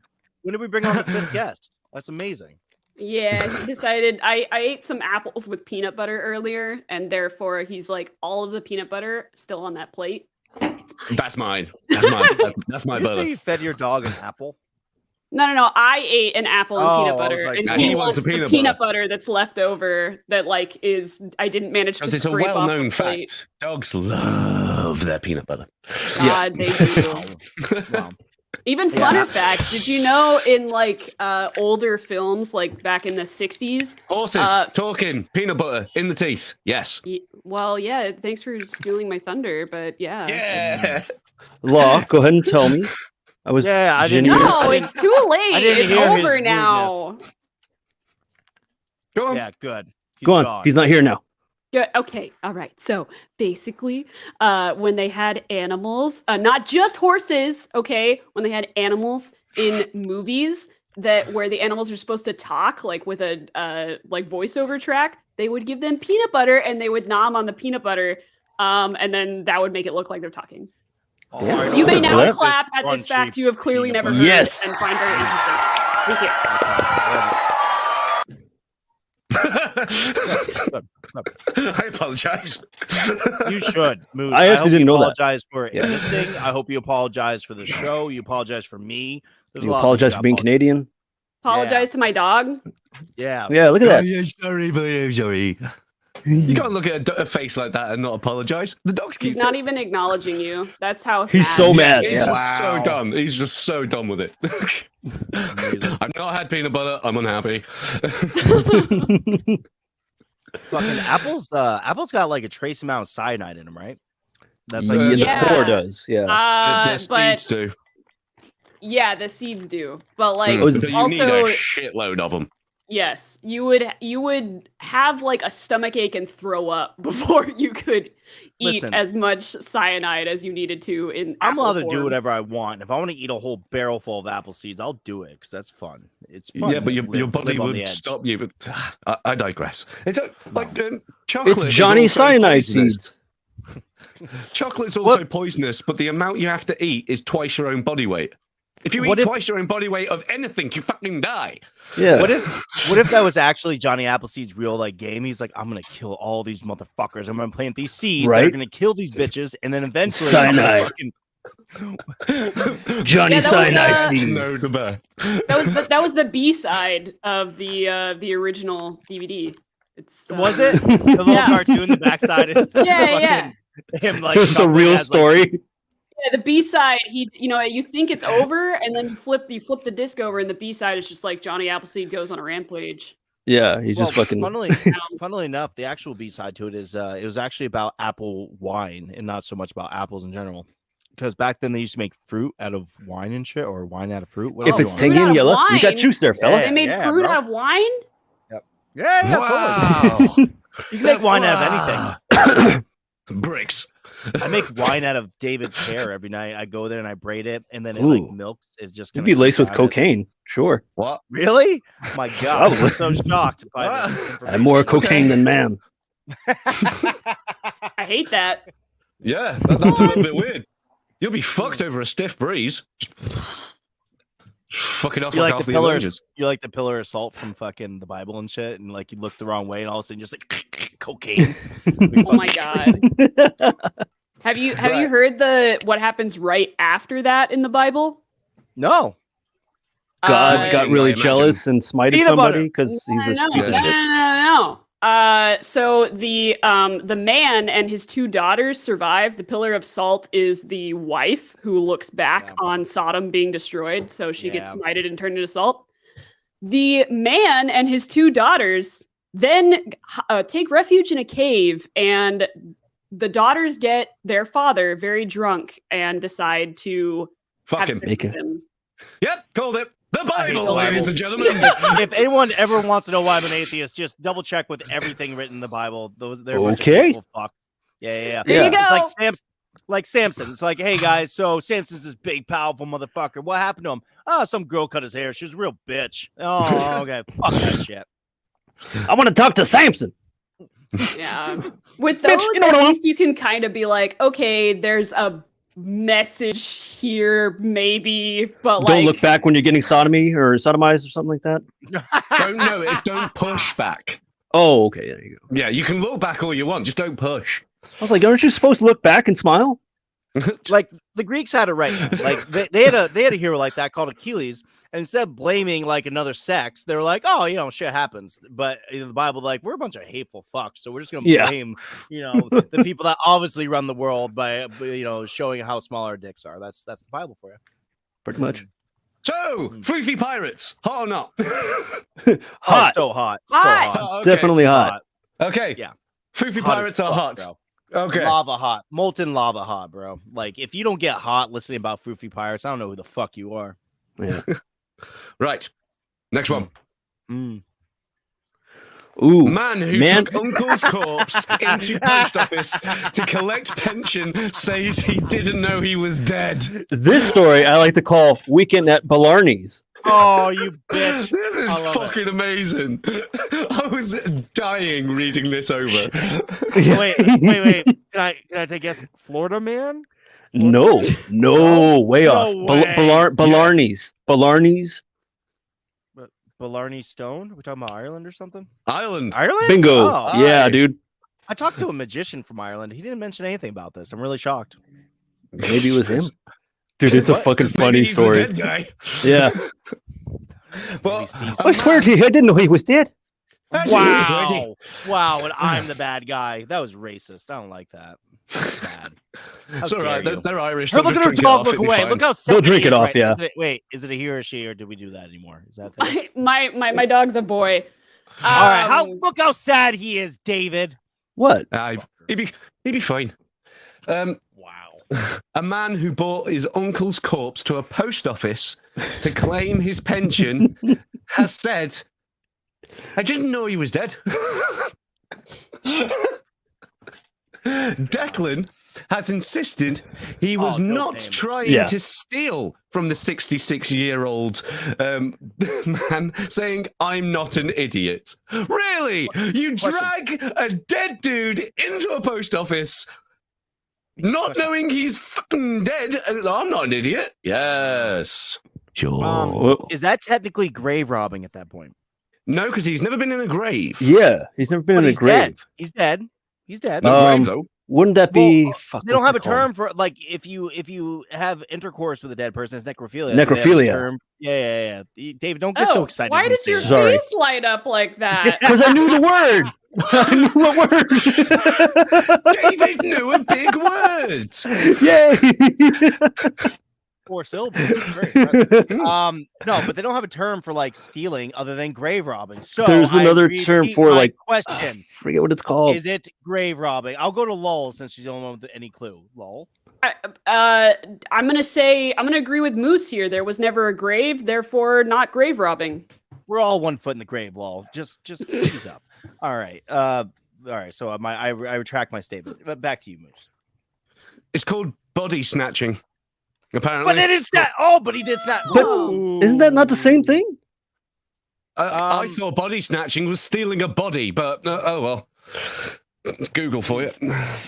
When did we bring on the 5th guest? That's amazing. Yeah, he decided I ate some apples with peanut butter earlier, and therefore he's like, all of the peanut butter still on that plate. That's mine. That's mine. That's my You say butter. you fed your dog an apple? No. I ate an apple and peanut butter, like, and and he he wants wants the the peanut peanut butter that's left over. That like is I didn't manage to Because it's a scrape off well-known the plate. fact. Dogs love their peanut butter. God, they do. Wow. Even funner fact, did you know in like older films, like back in the 60s? Horses talking, peanut butter in the teeth. Yes. Well, yeah, thanks for stealing my thunder, but yeah. Yeah. Law, go ahead and tell me. I was I didn't. genuine. No, it's too late. didn't It's hear his over now. Go on. Yeah, good. He's Go on. gone. He's not here now. Good. Okay. All right. So basically, when they had animals, not just horses, okay, when they had animals in movies that where the animals are supposed to talk, like with a like voiceover track, they would give them peanut butter and they would nom on the peanut butter, and then that would make it look like they're talking. Yeah. I You may don't now know. clap at this Crunchy fact you have clearly peanut never butter. heard Yes. and find very interesting. Thank you. I apologize. You should, Moose. I actually hope didn't you know that. apologize for Yeah. existing. I hope you apologize for the show. You apologize for me. There's a You lot of apologize things for being I Canadian. Apologize to my dog. Yeah. Yeah, look at that. yeah, sorry, but I'm sorry. You can't look at a face like that and not apologize. The dog's He's cute. not even acknowledging you. That's how He's so mad. He's Yeah. just so Wow. done. He's just so done with it. Amazing. I've not had peanut butter. I'm unhappy. Fucking apples. Apples got like a trace amount of cyanide in them, right? That's like Yeah, the Yeah. core does. Yeah. This But needs to. yeah, the seeds do. But like Mm. But you also need a shitload of them. yes, you would have like a stomach ache and throw up before you could eat Listen. as much cyanide as you needed to in I'm apple allowed to do form. whatever I want. If I want to eat a whole barrel full of apple seeds, I'll do it because that's fun. It's fun. Yeah, but to your live body on the would edge. stop you. But I digress. It's like chocolate. It's is Johnny also Cyanide poisonous. seeds. Chocolate's also poisonous, but the amount you have to eat is twice your own body weight. If you What eat if- twice your own body weight of anything, you fucking die. Yeah. What if that was actually Johnny Appleseed's real like game? He's like, I'm gonna kill all these motherfuckers. I'm gonna plant these seeds that are Right. gonna kill these bitches, and then eventually I'm gonna Cyanide. fucking- Johnny Yeah, that was, Cyanide seeds. No, the bear. That was the B side of the original DVD. It's Was it the little Yeah. cartoon? The backside is Yeah. him like This is a shuffling real as, like, story. Yeah, the B side, you think it's over, and then you flip the disc over, and the B side is just like Johnny Appleseed goes on a rampage. Yeah, he's Well, just fucking. funnily enough, the actual B side to it is it was actually about apple wine and not so much about apples in general. Because back then they used to make fruit out of wine and shit, or wine out of fruit. If whatever it's you fruit tangy out and of yellow, you got wine? juice there, fella. They made fruit bro. out of wine. Yeah, Wow. totally. You can make wine out of anything. Bricks. I make wine out of David's hair every night. I go there and I braid it, and then it like Ooh. milks. It's just You'd kinda be laced with comes out of it. cocaine. Sure. What? Really? My God, Probably. I'm so shocked by this I'm information. I'm more cocaine than man. I hate that. Yeah, that's a little bit weird. You'll be fucked over a stiff breeze. Fucking off You're like like half the the pillar. Avengers. You're like the pillar of salt from fucking the Bible and shit, and like you look the wrong way, and all of a sudden you're just like cocaine. Oh my god. Have you heard what happens right after that in the Bible? No, God got really I imagine. jealous and smited Peanut butter. somebody because he's a No. piece of shit. So the man and his two daughters survive. The pillar of salt is the wife who looks back on Sodom being destroyed, so she gets Yeah. smited and turned into salt. The man and his two daughters then take refuge in a cave, and the daughters get their father very drunk and decide to Fuck have him. sex Make with it. him. Yep, called it. The I hate Bible, the ladies Bible. and gentlemen. if anyone ever wants to know why I'm an atheist, just double check with everything written in the Bible. They're a bunch of Okay. hateful fucks. Yeah. There you It's go. like Samson. It's like, hey guys, so Samson's this big, powerful motherfucker. What happened to him? Oh, some girl cut his hair. She was a real bitch. Oh, okay. Fuck that shit. I want to talk to Samson. Yeah. With Bitch, those, you know what at I want? least you can kind of be like, okay, there's a message here, maybe, but Don't like, look back when you're getting sodomized or something like that. Don't push back. Oh, okay. There you go. Yeah, you can look back all you want, just don't push. I was like, aren't you supposed to look back and smile? Like the Greeks had it right. Like they had a hero like that called Achilles. And instead of blaming like another sex, they were like, oh, shit happens. But in the Bible, like, we're a bunch of hateful fucks, so we're just gonna blame, the people that obviously run the world by showing how small our dicks are. That's the Bible for you. Pretty much. So, Foofy Pirates, hot or not? Hot. Oh, so hot. So Hot. hot. Oh, okay. Definitely hot. Okay. Yeah. Foofy Hot Pirates as are fuck, hot. bro. Okay. Lava hot. Molten lava hot, bro. Like, if you don't get hot listening about Foofy Pirates, I don't know who the fuck you are. Yeah. Right. Next one. Ooh. Man who took uncle's corpse into post office to collect pension says he didn't know he was dead. This story I like to call Weekend at Blarney's. Oh, you bitch. This is fucking amazing. I was dying reading this over. Wait. Can I take a guess? Florida man? No, way off. way. Blarney's. Blarney Stone? Are we talking about Ireland or something? Ireland. Bingo. Oh, yeah, dude. I talked to a magician from Ireland. He didn't mention anything about this. I'm really shocked. Maybe it was him. Dude, it's a fucking funny Maybe he's story. the dead guy. Yeah. Well, I swear to you, I didn't know he was dead. Wow, and I'm the bad guy. That was racist. I don't like that. That's bad. It's all right. They're Irish. Look at her dog. Look away. Look how they'll drink it off. Right. Yeah. Is it a he or a she, or do we do that anymore? Is that thing? my dog's a boy. All right. Look how sad he is, David. What? He'd be fine. Wow. A man who brought his uncle's corpse to a post office to claim his pension has said, "I didn't know he was dead." Declan has insisted he was not trying to steal from the 66-year-old man, saying, "I'm not an idiot." Really? You drag a dead dude into a post office not knowing he's fucking dead, and I'm not an idiot? Yes. Sure. Is that technically grave robbing at that point? No, because he's never been in a grave. Yeah, he's never been in a grave. He's dead. He's dead. Grave, though. Wouldn't that be? They don't have a term for, like, if you have intercourse with a dead person, it's necrophilia. Necrophilia. Yeah. David, don't get so excited. Why did your face light up like that? Because I knew the word. I knew a word. David knew a big word. Yay! 4 syllables. Great. No, but they don't have a term for like stealing other than grave robbing. So there's another term for like question. Forget what it's called. Is it grave robbing? I'll go to Lol since she's the only one with any clue. Lol. I'm gonna agree with Moose here. There was never a grave, therefore not grave robbing. We're all 1 foot in the grave, Lol. Just ease up. All right. So I retract my statement. But back to you, Moose. It's called body snatching. Apparently. But it is not. Oh, but he did snatch. But isn't that not the same thing? I thought body snatching was stealing a body, but oh well. Google for you.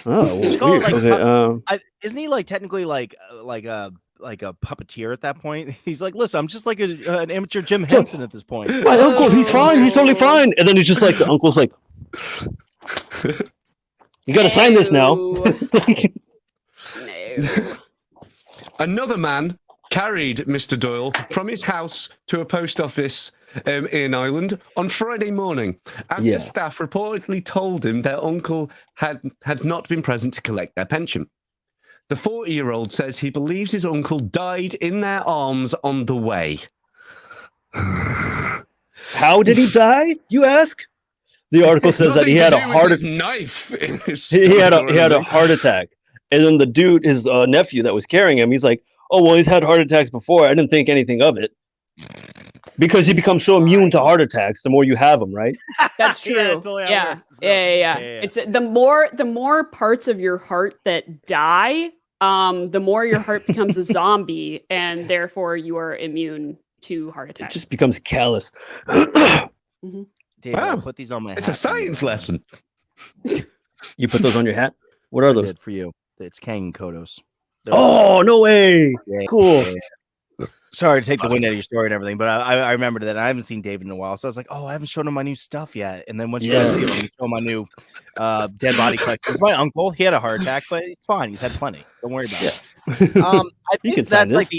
Oh, It's weird. called, like, Okay. Isn't he like technically like a puppeteer at that point? He's like, listen, I'm just like an amateur Jim Henson at this point. My uncle, he's fine. He's totally fine. And then he's just like, the uncle's like, you got to sign this now. No. Another man carried Mr. Doyle from his house to a post office in Ireland on Friday morning after staff reportedly told him their uncle had not been present to collect their pension. The 40-year-old says he believes his uncle died in their arms on the way. How did he die, you ask? The article says that he had a heart attack. Knife in his He had a heart attack. And then the dude, his nephew that was carrying him, he's like, "Oh, well, he's had heart attacks before. I didn't think anything of it." Because you become so immune to heart attacks the more you have them, right? That's true. Yeah. It's the more parts of your heart that die, the more your heart becomes a zombie, and therefore you are immune to heart It attacks. just becomes callous. Mm-hmm. David, Wow. I'll put these on my hat. It's a science lesson. You put those on your hat? What are I those? did for you. It's Kang Kodos. Oh, no way. Cool. Sorry to take the wind out of your story and everything, but I remembered that I haven't seen David in a while, so I was like, "Oh, I haven't shown him my new stuff yet." And then once you guys see him, you show him my new dead body collection. It's my uncle. He had a heart attack, but it's fine. He's had plenty. Don't worry about it. I think that's like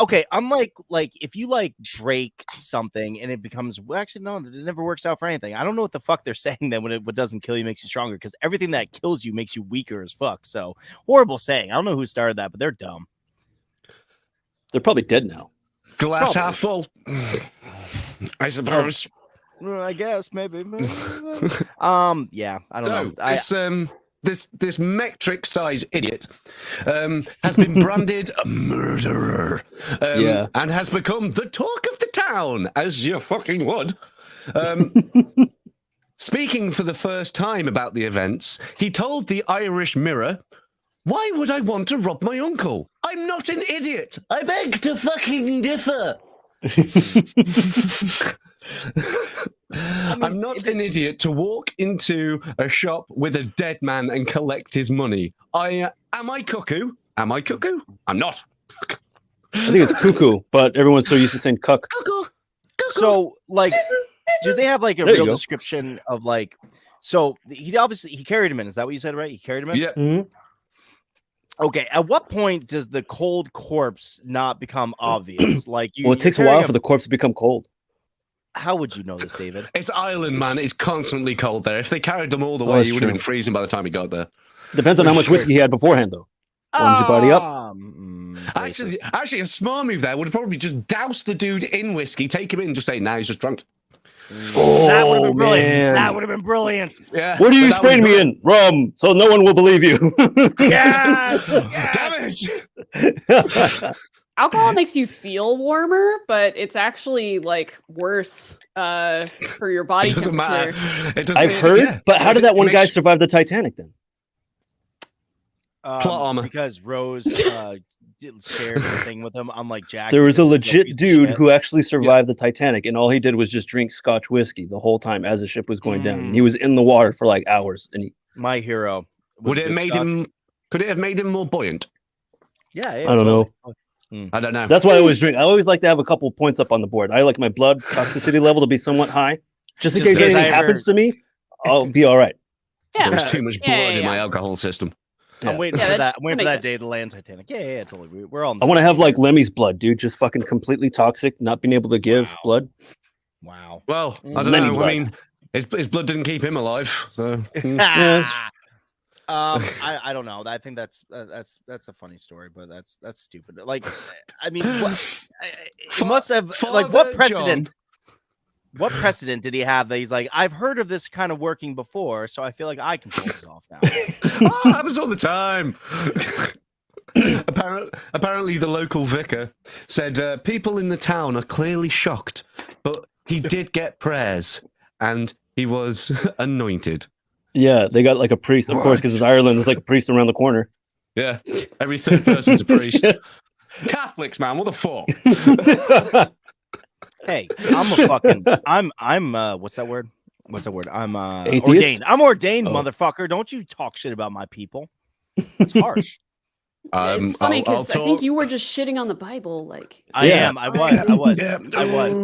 okay. I'm like if you like break something and it becomes actually no, it never works out for anything. I don't know what the fuck they're saying that when what doesn't kill you makes you stronger, because everything that kills you makes you weaker as fuck. So horrible saying. I don't know who started that, but they're dumb. They're probably dead now. Glass half full, I suppose. I guess maybe. Yeah, I don't know. This metric size idiot has been branded a murderer and has become the talk of the town, as you fucking would. Speaking for the first time about the events, he told the Irish Mirror, "Why would I want to rob my uncle? I'm not an idiot. I beg to fucking differ." I'm not an idiot to walk into a shop with a dead man and collect his money. Am I cuckoo? Am I cuckoo? I'm not. I think it's cuckoo, but everyone's so used to saying cuck. Cuckoo. So, like, do they have like a real description of like? So he carried him in. Is that what you said? Right? He carried him in. Yeah. Mm-hmm. Okay. At what point does the cold corpse not become obvious? Like, Well, it takes a while for the corpse to become cold. How would you know this, David? It's Ireland, man. It's constantly cold there. If they carried them all the way, you would have been freezing by the time he got there. Depends on how much whiskey he had beforehand, though. Warms your body up. Actually, a smart move there would have probably just doused the dude in whiskey, take him in, and just say, "Nah, he's just drunk." Oh, that would have been brilliant. Man. That would have been brilliant. Yeah. What are you spraying me in? Rum, so no one will believe you. Yes! Damn it! Alcohol makes you feel warmer, but it's actually like worse for your body It doesn't temperature. matter. It doesn't, I've heard, but how did that one guy survive the Titanic then? Plot armor. Because Rose shared the thing with him. I'm like, Jack. There was a legit dude who actually survived the Titanic, and all he did was just drink Scotch whiskey the whole time as the ship was going down. And he was in the water for like hours. And my hero. Could it have made him more buoyant? Yeah, I don't know. I don't know. That's why I always drink. I always like to have a couple points up on the board. I like my blood toxicity level to be somewhat high, just in case anything happens to me. I'll be all right. Yeah. There's too much blood in my alcohol system. I'm waiting for that. I'm waiting for that day to land Titanic. Yeah, totally. We're all. I want to have like Lemmy's blood, dude. Just fucking completely toxic, not being able to give blood. Wow. Well, I don't know. Blood. I mean, his blood didn't keep him alive. So. I don't know. I think that's a funny story, but that's stupid. Like, I mean, he must have like what precedent? John. What precedent did he have that he's like, I've heard of this kind of working before, so I feel like I can pull this off now. Oh, it happens all the time. Apparently, the local vicar said people in the town are clearly shocked, but he did get prayers and he was anointed. Yeah, they got like a priest, of course, because Ireland was like a priest around the corner. Yeah, every third person's a priest. Catholics, man, what the fuck? Hey, I'm what's that word? I'm Atheist? ordained. I'm ordained, motherfucker. Don't you talk shit about my people. It's harsh. It's funny because I think you were just shitting on the Bible. Like I am. I was. Yeah. I was.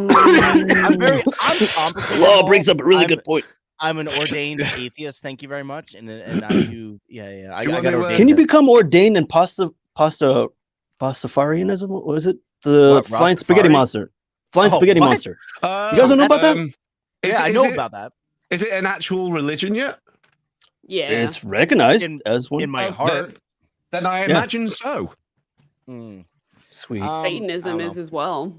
I'm complicated. Law brings up a really good point. I'm an ordained atheist. Thank you very much. And I do. Yeah. I got ordained. Can you become ordained in Pastafarianism? What was it? The flying spaghetti monster. Flying spaghetti monster. You guys don't know about that? I know about that. Is it an actual religion yet? Yeah, it's recognized as one in my heart. Then I imagine so. Sweet. Satanism is as well.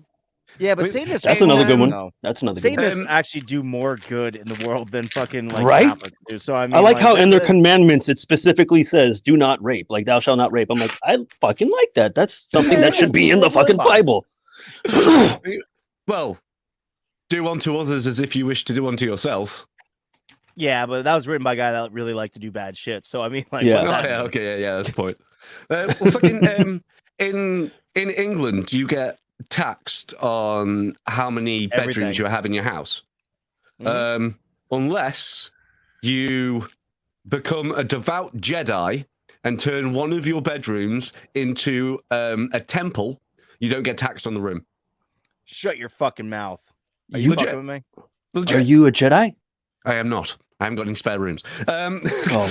Yeah, but Satanists. That's another good one. That's another good one. Satanists actually do more good in the world than fucking like right? Catholics do. So I mean, I like how in their commandments it specifically says, "Do not rape." Like, "Thou shalt not rape." I'm like, I fucking like that. That's something that should be in the fucking Bible. Well, do unto others as if you wish to do unto yourself. Yeah, but that was written by a guy that really liked to do bad shit. So I mean, like, that's the point. Well, fucking in England, do you get taxed on how many bedrooms you have in your house? Unless you become a devout Jedi and turn one of your bedrooms into a temple, you don't get taxed on the room. Shut your fucking mouth. Are You you fucking with me? Legit. Are you a Jedi? I am not. I haven't got any spare rooms. Oh.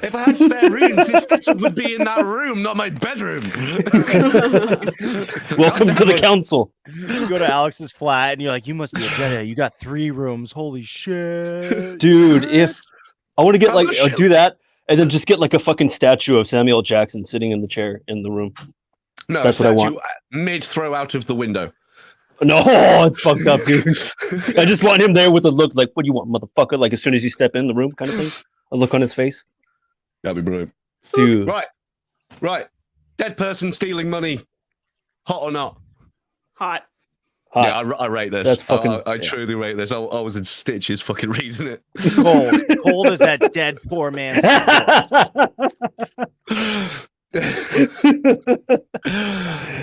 If I had spare rooms, this setup would be in that room, not my bedroom. Welcome to the council. You go to Alex's flat and you're like, you must be a Jedi. You got 3 rooms. Holy shit. Dude, if I want to get I'm like gonna do that and then just get like a fucking statue of Samuel Jackson sitting in the chair in the room. No, That's what I want. Mid throw out of the window. No, it's fucked up, dude. I just want him there with a look like, what do you want, motherfucker? Like as soon as you step in the room, kind of thing. A look on his face. That'd be brilliant. Dude. Right. Dead person stealing money. Hot or not? Hot. Hot. Yeah, I rate this. That's fucking- I truly rate this. I was in stitches fucking reading it. Cold as that dead poor man's.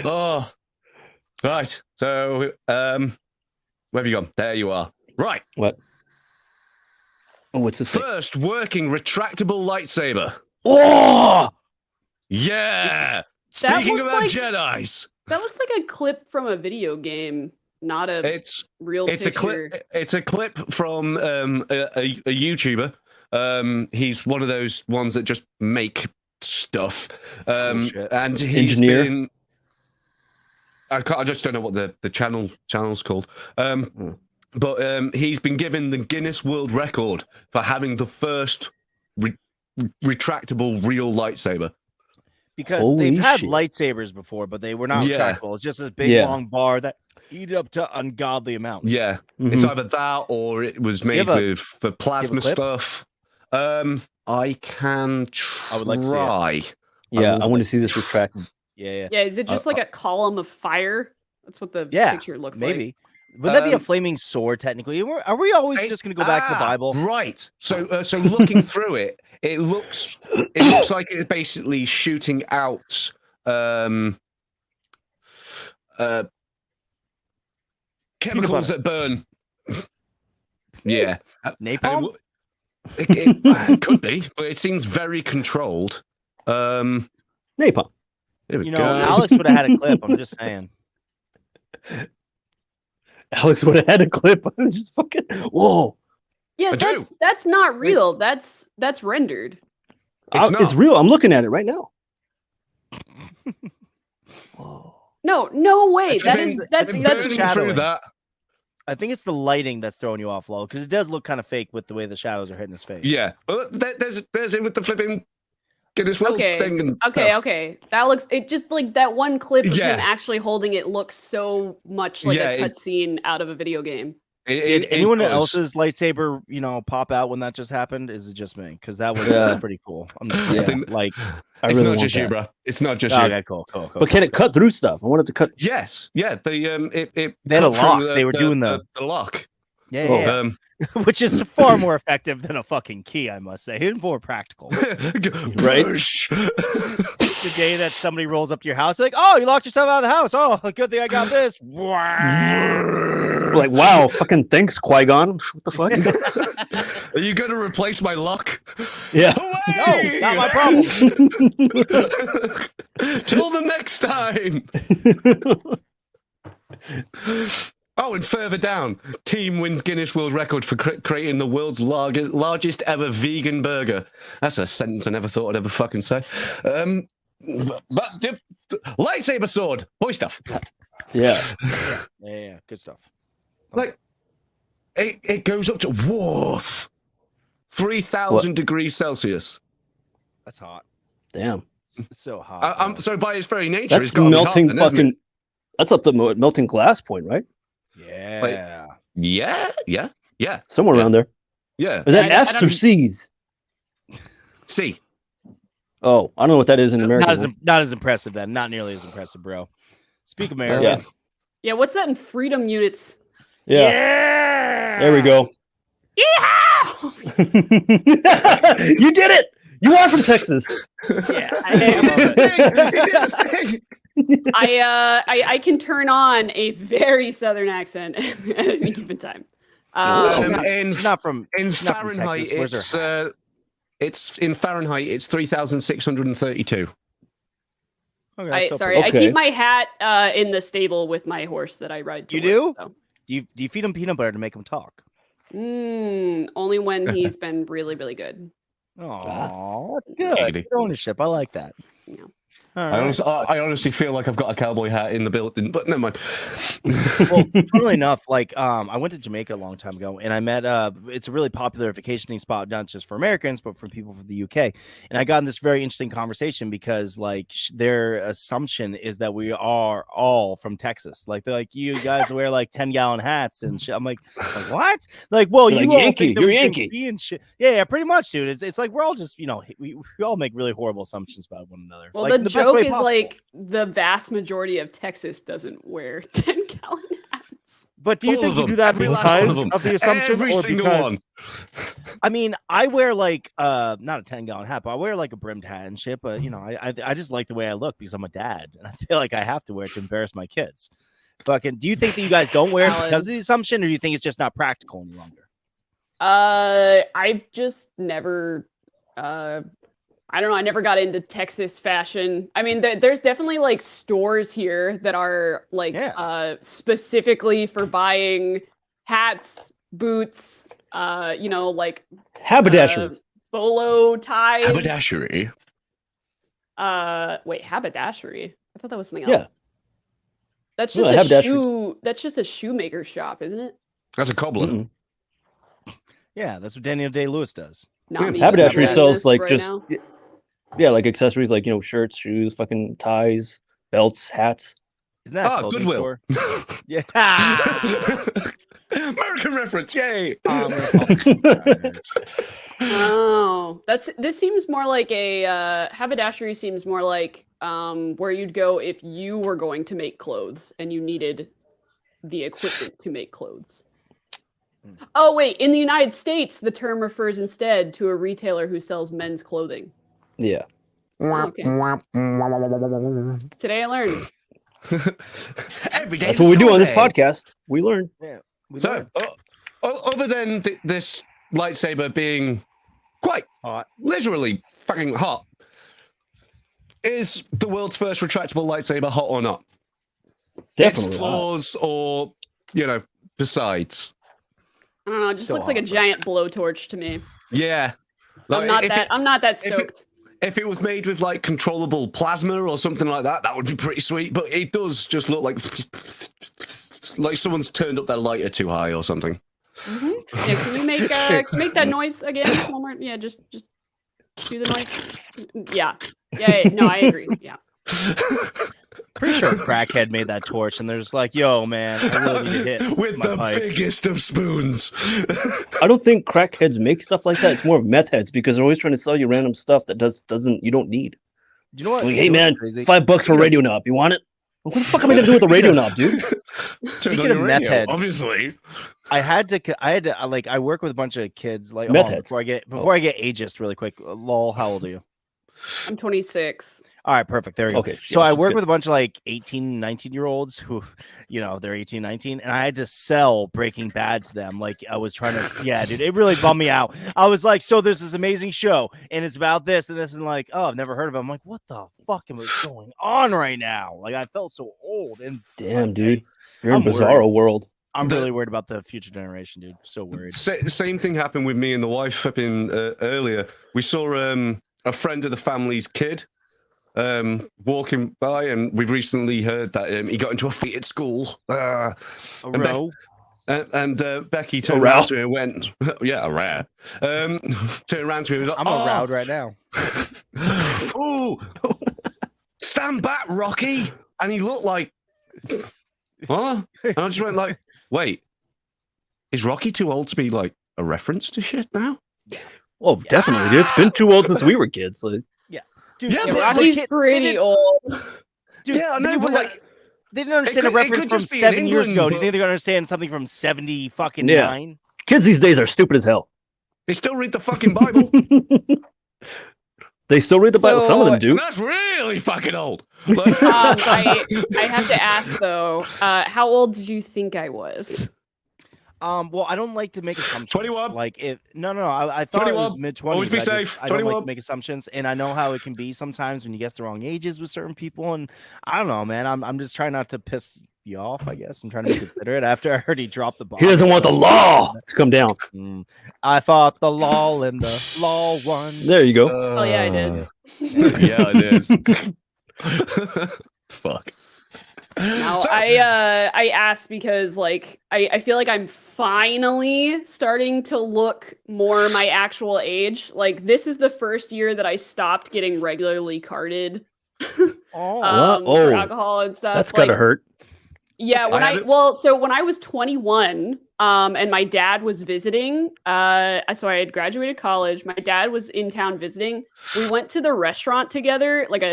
Oh, right. So, where have you gone? There you are. Right. What? Oh, what's this thing? First working retractable lightsaber. Oh! Yeah. Speaking looks about like- Jedis, That looks like a clip from a video game, not a it's real it's picture. a clip. It's a clip from a YouTuber. He's one of those ones that just make stuff. Bullshit. And he's Engineer? been. I just don't know what the channel's called. But he's been given the Guinness World Record for having the first retractable real lightsaber. Because Holy they've had shit. lightsabers before, but they were not Yeah. retractable. It's just this big Yeah. long bar that eat up to ungodly amounts. Yeah, Mhm. it's either that or it was made have a- with for plasma clip? stuff. I can try. I would like to see it. Yeah, will- I want to see this retract. Yeah. Yeah, is it just like a column of fire? That's what the Yeah, picture looks like. Maybe. Would that be a Um, flaming sword, technically? Are we always just going to go back to the Bible? Right. So looking through it, it looks like it's basically shooting out chemicals that burn. Yeah. Napalm? It could be, but it seems very controlled. Napalm. There we You know, go. Alex would have had a clip. I'm just saying. Alex would have had a clip. Just fucking whoa. Yeah, I do. that's not real. That's rendered. It's It's not. real. I'm looking at it right now. Whoa. No way. I've That been- is I've that's been that's burning shadowing. through that. I think it's the lighting that's throwing you off, Lo, because it does look kind of fake with the way the shadows are hitting his face. Yeah, but there's it with the flipping Guinness World Okay. thing. And Okay, stuff. okay. That looks it just like that one clip of Yeah. him actually holding it looks so much like Yeah, a it- cutscene out of a video game. Did It anyone does. else's lightsaber, pop out when that just happened? Is it just me? Because that was Yeah. that's pretty cool. I'm just Yeah. saying, like, I It's really not want just you, that. bro. It's not just you. okay, cool. But can it cut through stuff? I want it to cut. Yes, yeah. It They had a cut through lock. They were doing the lock. Yeah, Oh. yeah. Which is far more effective than a fucking key, I must say. It's more practical. Right? Push. The day that somebody rolls up to your house, like, oh, you locked yourself out of the house. Oh, good thing I got this. Like, wow, fucking thanks, Qui-Gon. What the fuck? Are you going to replace my lock? Yeah. Away! No, not my problem. Till the next time. Oh, and further down, team wins Guinness World Record for creating the world's largest ever vegan burger. That's a sentence I never thought I'd ever fucking say. But lightsaber sword, boy stuff. Yeah. Yeah, good stuff. Like it goes up to 3,000 degrees Celsius. That's hot. Damn. It's so hot. So by its very nature, That's it's got to be hot, melting then, isn't it? fucking. That's up the melting glass point, right? Yeah. Yeah. Somewhere Yeah. around there. Yeah. Is that I F's or don't- C's? See, Oh, I don't know what that is in American. Not as impressive then. Not nearly as impressive, bro. Speak American. Yeah. Yeah, what's that in freedom units? Yeah. There we go. Yeehaw! You did it. You are from Texas. Yeah. I can turn on a very southern accent at any given time. She's Um, not- in she's not from in she's not from Fahrenheit, Texas. Where's her it's hat? It's in Fahrenheit. It's 3,632. Okay, Sorry, I keep my hat in the stable with my horse that I ride. You do? So. Do you feed him peanut butter to make him talk? Only when he's been really, really good. Oh, that's good. Good ownership. I like that. Yeah. Right. I honestly feel like I've got a cowboy hat in the building, but never mind. Well, funnily enough, like I went to Jamaica a long time ago, and I met it's a really popular vacationing spot, not just for Americans, but for people from the UK. And I got in this very interesting conversation because like their assumption is that we are all from Texas. Like they're like, you guys wear like 10-gallon hats and shit. I'm like what? Like, well, you all Yankee. think that you're we Yankee and shit. Yeah, pretty much, dude. It's like we're all just we all make really horrible assumptions about one another. Well, like, the joke is like the vast majority of Texas doesn't wear 10-gallon hats. But do you think you do that because of the assumption? Every single one. I mean, I wear like not a 10-gallon hat, but I wear like a brimmed hat and shit. But I just like the way I look because I'm a dad, and I feel like I have to wear it to embarrass my kids. Fucking, do you think that you guys don't wear it because of the assumption, or do you think it's just not practical any longer? I've just never I don't know. I never got into Texas fashion. I mean, there's definitely like stores here that are like specifically for buying hats, boots, like haberdasheries, bolo ties. Haberdashery. Wait, haberdashery. I thought that was something Yeah. else. That's just a shoe. That's just a shoemaker shop, isn't it? That's a cobbler. Mm-hmm. Yeah, that's what Daniel Day-Lewis does. Not me. Haberdashery sells like right just now. Yeah, like accessories, like shirts, shoes, fucking ties, belts, hats. Isn't that a clothing Goodwill? Store? Yeah. American reference, yay! Oh, this seems more like a haberdashery. Seems more like where you'd go if you were going to make clothes and you needed the equipment to make clothes. Oh wait, in the United States, the term refers instead to a retailer who sells men's clothing. Yeah. Okay. Today I learned. Every day. That's what we do on this podcast. We learn. Yeah. So, other than this lightsaber being quite hot, literally fucking hot, is the world's first retractable lightsaber hot or not? Definitely. Its flaws or, besides. I don't know. It just looks like a giant blowtorch to me. Yeah. I'm not that stoked. If it was made with like controllable plasma or something like that, that would be pretty sweet. But it does just look like someone's turned up their lighter too high or something. Mm-hmm. Yeah, can you make that noise again? One more. Yeah, just do the noise. Yeah. No, I agree. Yeah. Pretty sure a crackhead made that torch, and they're just like, "Yo, man, I really need to hit with the biggest of spoons." I don't think crackheads make stuff like that. It's more of meth heads because they're always trying to sell you random stuff that you don't need. Do you know what? Like, hey man, $5 for a radio knob. You want it? What the fuck am I gonna do with the radio knob, dude? Speaking of meth heads, obviously, I had to like I work with a bunch of kids. Like meth heads. Before I get ageist really quick. Lol, how old are you? I'm 26. All right, perfect. There we go. Okay. So I work with a bunch of like 18, 19-year-olds who, they're 18, 19, and I had to sell Breaking Bad to them. Like I was trying to, yeah, dude, it really bummed me out. I was like, so there's this amazing show, and it's about this and this, and like, oh, I've never heard of it. I'm like, what the fuck is going on right now? Like I felt so old and damn, dude, you're in bizarro world. I'm really worried about the future generation, dude. So worried. Same thing happened with me and the wife up in earlier. We saw a friend of the family's kid walking by, and we've recently heard that he got into a fight at school. And Becky turned around to him and went, yeah, a row. Turned around to him and was like, I'm around right now. Oh, stand back, Rocky. And he looked like, what? And I just went like, wait, is Rocky too old to be like a reference to shit now? Oh, definitely, dude. It's been too old since we were kids. Like, dude, yeah, but Rocky's pretty old. Dude, yeah, I know, but like, they didn't understand a reference from 7 years ago. Do you think they're gonna understand something from 70 fucking 9? Kids these days are stupid as hell. They still read the fucking Bible. They still read the Bible. Some of them do. That's really fucking old. I have to ask though, how old did you think I was? Well, I don't like to make assumptions. 21. Like if no, I thought 21. it was mid-20s. Always be safe. I don't like 21. to make assumptions, and I know how it can be sometimes when you guess the wrong ages with certain people. And I don't know, man. I'm just trying not to piss you off. I guess I'm trying to be considerate. After I heard he dropped the bomb, He doesn't want the law to come down. I thought the law and the law won. There you go. Oh yeah, I did. Yeah, I did. Fuck. Now So- I asked because like I feel like I'm finally starting to look more my actual age. Like this is the first year that I stopped getting regularly carded Oh, for alcohol and stuff. That's like, gotta hurt. Yeah, when I I haven't- so when I was 21, and my dad was visiting, so I had graduated college. My dad was in town visiting. We went to the restaurant together, like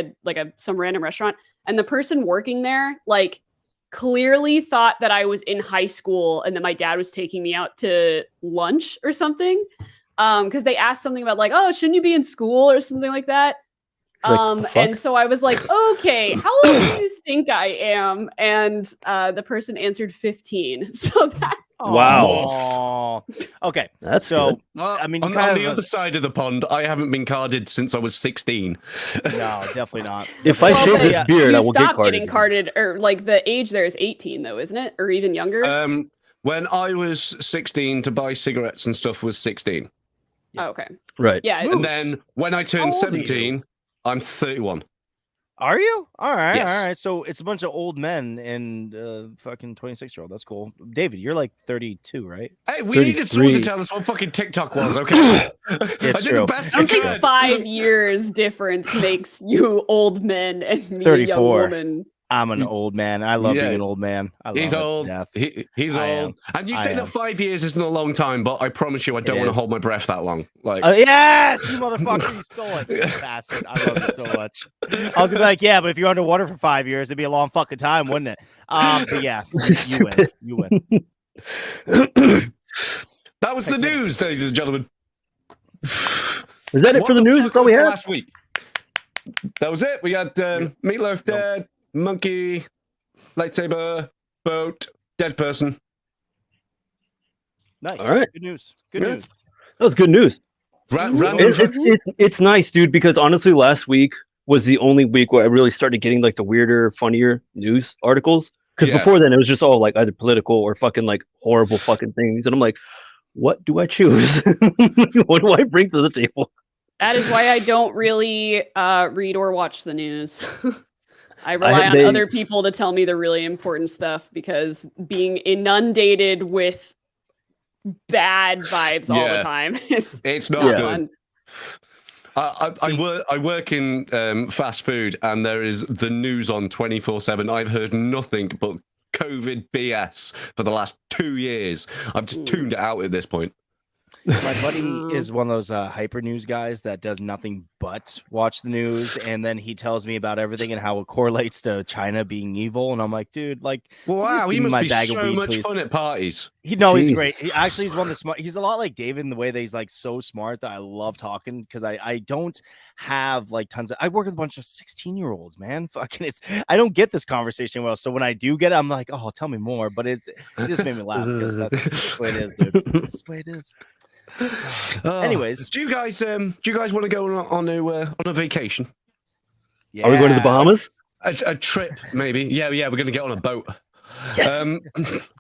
some random restaurant, and the person working there, like, clearly thought that I was in high school and that my dad was taking me out to lunch or something. Because they asked something about like, oh, shouldn't you be in school or something like that? Like, the fuck? And so I was like, okay, how old do you think I am? And the person answered 15. So that Wow. Okay. That's So good. Well, I mean, you on kind the of- other side of the pond, I haven't been carded since I was 16. no, definitely not. If I Well, shave but this beard, you I will get stop carded. getting carded, or like the age there is 18 though, isn't it? Or even younger? When I was 16, to buy cigarettes and stuff was 16. Oh, okay. Right. Yeah. Moose. And then when I turned How old are you? 17, I'm 31. Are you? All right. Yes. All right. So it's a bunch of old men and fucking 26-year-old. That's cool. David, you're like 32, right? Hey, we needed someone to 33. tell us what fucking TikTok was, okay? I did true. the best I I don't think could. 5 years difference makes you old men and me a young 34. woman. I'm an old man. I love Yeah. being an old man. I love He's it to old. death. He's I old. am. And you I say am. that 5 years isn't a long time, but I promise you I don't It want to is. hold my breath that long. Like, Yes, you motherfucker, you stole it, you bastard. I love you so much. I was gonna be like, yeah, but if you're underwater for 5 years, it'd be a long fucking time, wouldn't it? But yeah, you win. You win. that was the news, ladies and gentlemen. Is that it What for the news? fuck That's all we was had? last week. That was it. We had Meatloaf dead, monkey, lightsaber, boat, dead person. Nice. All right. Good news. Good Yeah. news. That was good news. Random. It's nice, dude, because honestly, last week was the only week where I really started getting like the weirder, funnier news articles. Because Yeah. before then, it was just all like either political or fucking like horrible fucking things, and I'm like, what do I choose? What do I bring to the table? That is why I don't really read or watch the news. I rely have- on they- other people to tell me the really important stuff because being inundated with bad vibes all the Yeah. time is It's not not good. fun. I work in fast food, and there is the news on 24/7. I've heard nothing but COVID BS for the last 2 years. I've just tuned it out at this point. My buddy is one of those hyper news guys that does nothing but watch the news, and then he tells me about everything and how it correlates to China being evil. And I'm like, dude, like, Wow, just he give me must my be bag of so weed, much please. fun at parties. he's Jesus. great. He's one of the smart. He's a lot like David in the way that he's like so smart that I love talking because I don't have like tons of. I work with a bunch of 16-year-olds, man. Fucking, I don't get this conversation well. So when I do get it, I'm like, oh, tell me more. But it just made me laugh because that's the way it is, dude. That's the way it is. Anyways, do you guys want to go on a vacation? yeah. Are we going to the Bahamas? A trip, maybe. Yeah, we're gonna get on a boat.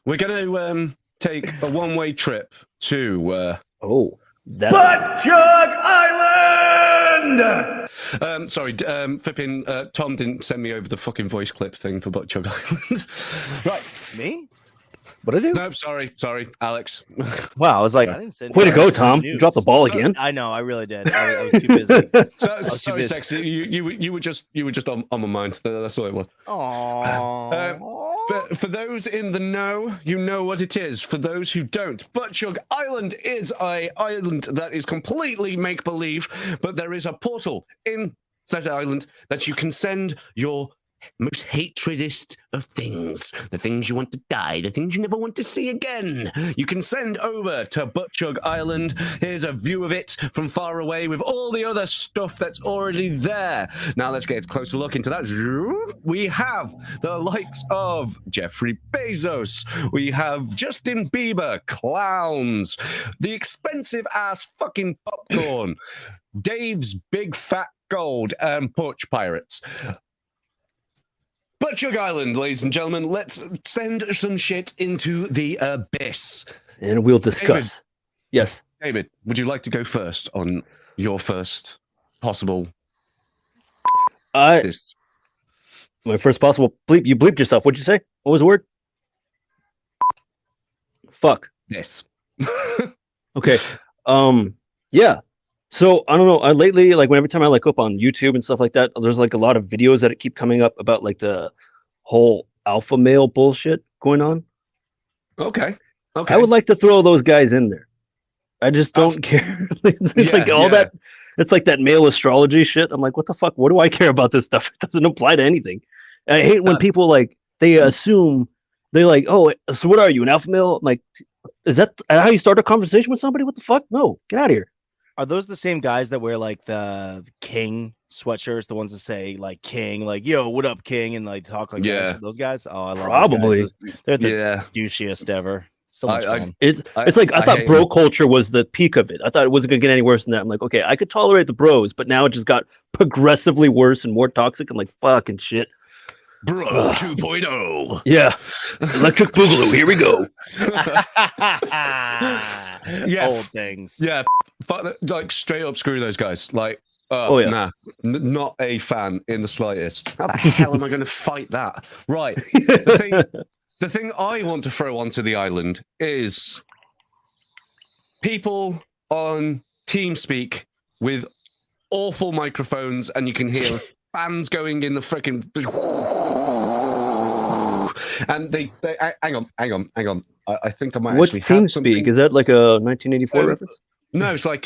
We're gonna take a one-way trip to Oh, that. Island. Sorry, flipping. Tom didn't send me over the fucking voice clip thing for Butt Chug Island. Right. Me? What did I do? No, sorry, Alex. Wow, I was like, I didn't say. Way to go, Tom! News. You dropped the ball again. I know, I really did. I was too busy. Sorry, busy. sexy. You were just on my mind. That's all it was. Aww. For those in the know, you know what it is. For those who don't, Butchug Island is an island that is completely make-believe, but there is a portal in said island that you can send your most hatredest of things, the things you want to die, the things you never want to see again, you can send over to Butchug Island. Here's a view of it from far away with all the other stuff that's already there. Now let's get a closer look into that. We have the likes of Jeffrey Bezos. We have Justin Bieber, clowns, the expensive ass fucking popcorn, Dave's big fat gold, and porch pirates. Butchug Island, ladies and gentlemen, let's send some shit into the abyss. And we'll discuss. David. Yes. David, would you like to go first on your first possible this? My first possible bleep. You bleeped yourself. What'd you say? What was the word? Fuck. This. Okay. Yeah. So I don't know. I lately, like, every time I like up on YouTube and stuff like that, there's like a lot of videos that keep coming up about like the whole alpha male bullshit going on. Okay. Okay. I would like to throw those guys in there. I just don't care. It's like all that. It's like that male astrology shit. I'm like, what the fuck? What do I care about this stuff? It doesn't apply to anything. And I hate when people like they assume they're like, oh, so what are you, an alpha male? I'm like, is that how you start a conversation with somebody? What the fuck? No, get out of here. Are those the same guys that wear like the king sweatshirts, the ones that say like king, like yo, what up, king, and like talk like those guys? Oh, I love Probably. those guys. They're the douchiest ever. So much fun. It's like I thought bro culture was the peak of it. I thought it wasn't gonna get any worse than that. I'm like, okay, I could tolerate the bros, but now it just got progressively worse and more toxic and like fucking shit. Bro 2.0. Yeah. Electric Boogaloo. Here we go. Old things. Yeah. Like straight up screw those guys. Like, yeah. Not a fan in the slightest. How the hell am I going to fight that? Right. The thing I want to throw onto the island is people on TeamSpeak with awful microphones, and you can hear fans going in the freaking. And they hang on. I think I might What's actually have TeamSpeak? something. Is that like a 1984 reference? No, it's like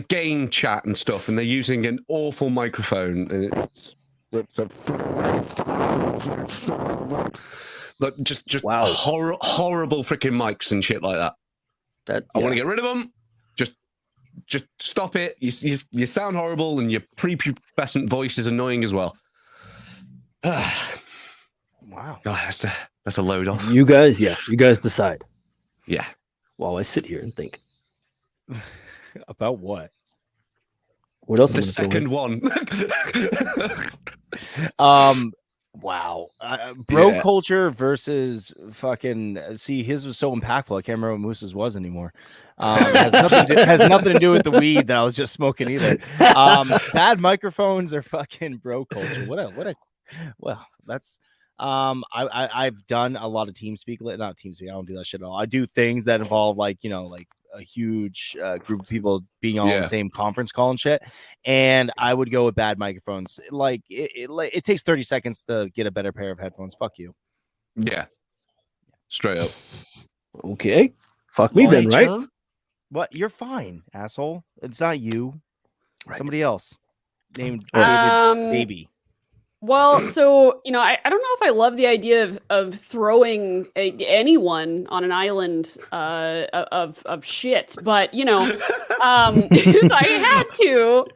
game chat and stuff, and they're using an awful microphone. And it's like just wow. horrible freaking mics and shit like that. I want to get rid of them. Just stop it. You sound horrible, and your prepubescent voice is annoying as well. Wow, God, that's a load off. You guys decide. Yeah. While I sit here and think. About what? What else? The second one. Wow. Bro culture versus fucking. See, his was so impactful. I can't remember what Moose's was anymore. Has nothing to do with the weed that I was just smoking either. Bad microphones are fucking bro culture. Well, that's. I've done a lot of TeamSpeak. Not TeamSpeak. I don't do that shit at all. I do things that involve like a huge group of people being on the same conference call and shit. And I would go with bad microphones. Like it takes 30 seconds to get a better pair of headphones. Fuck you. Yeah. Straight up. Okay. Fuck me then, right? What? You're fine, asshole. It's not you. Right. Somebody else named Baby. Well, so, I don't know if I love the idea of throwing anyone on an island of shit, but, if I had to,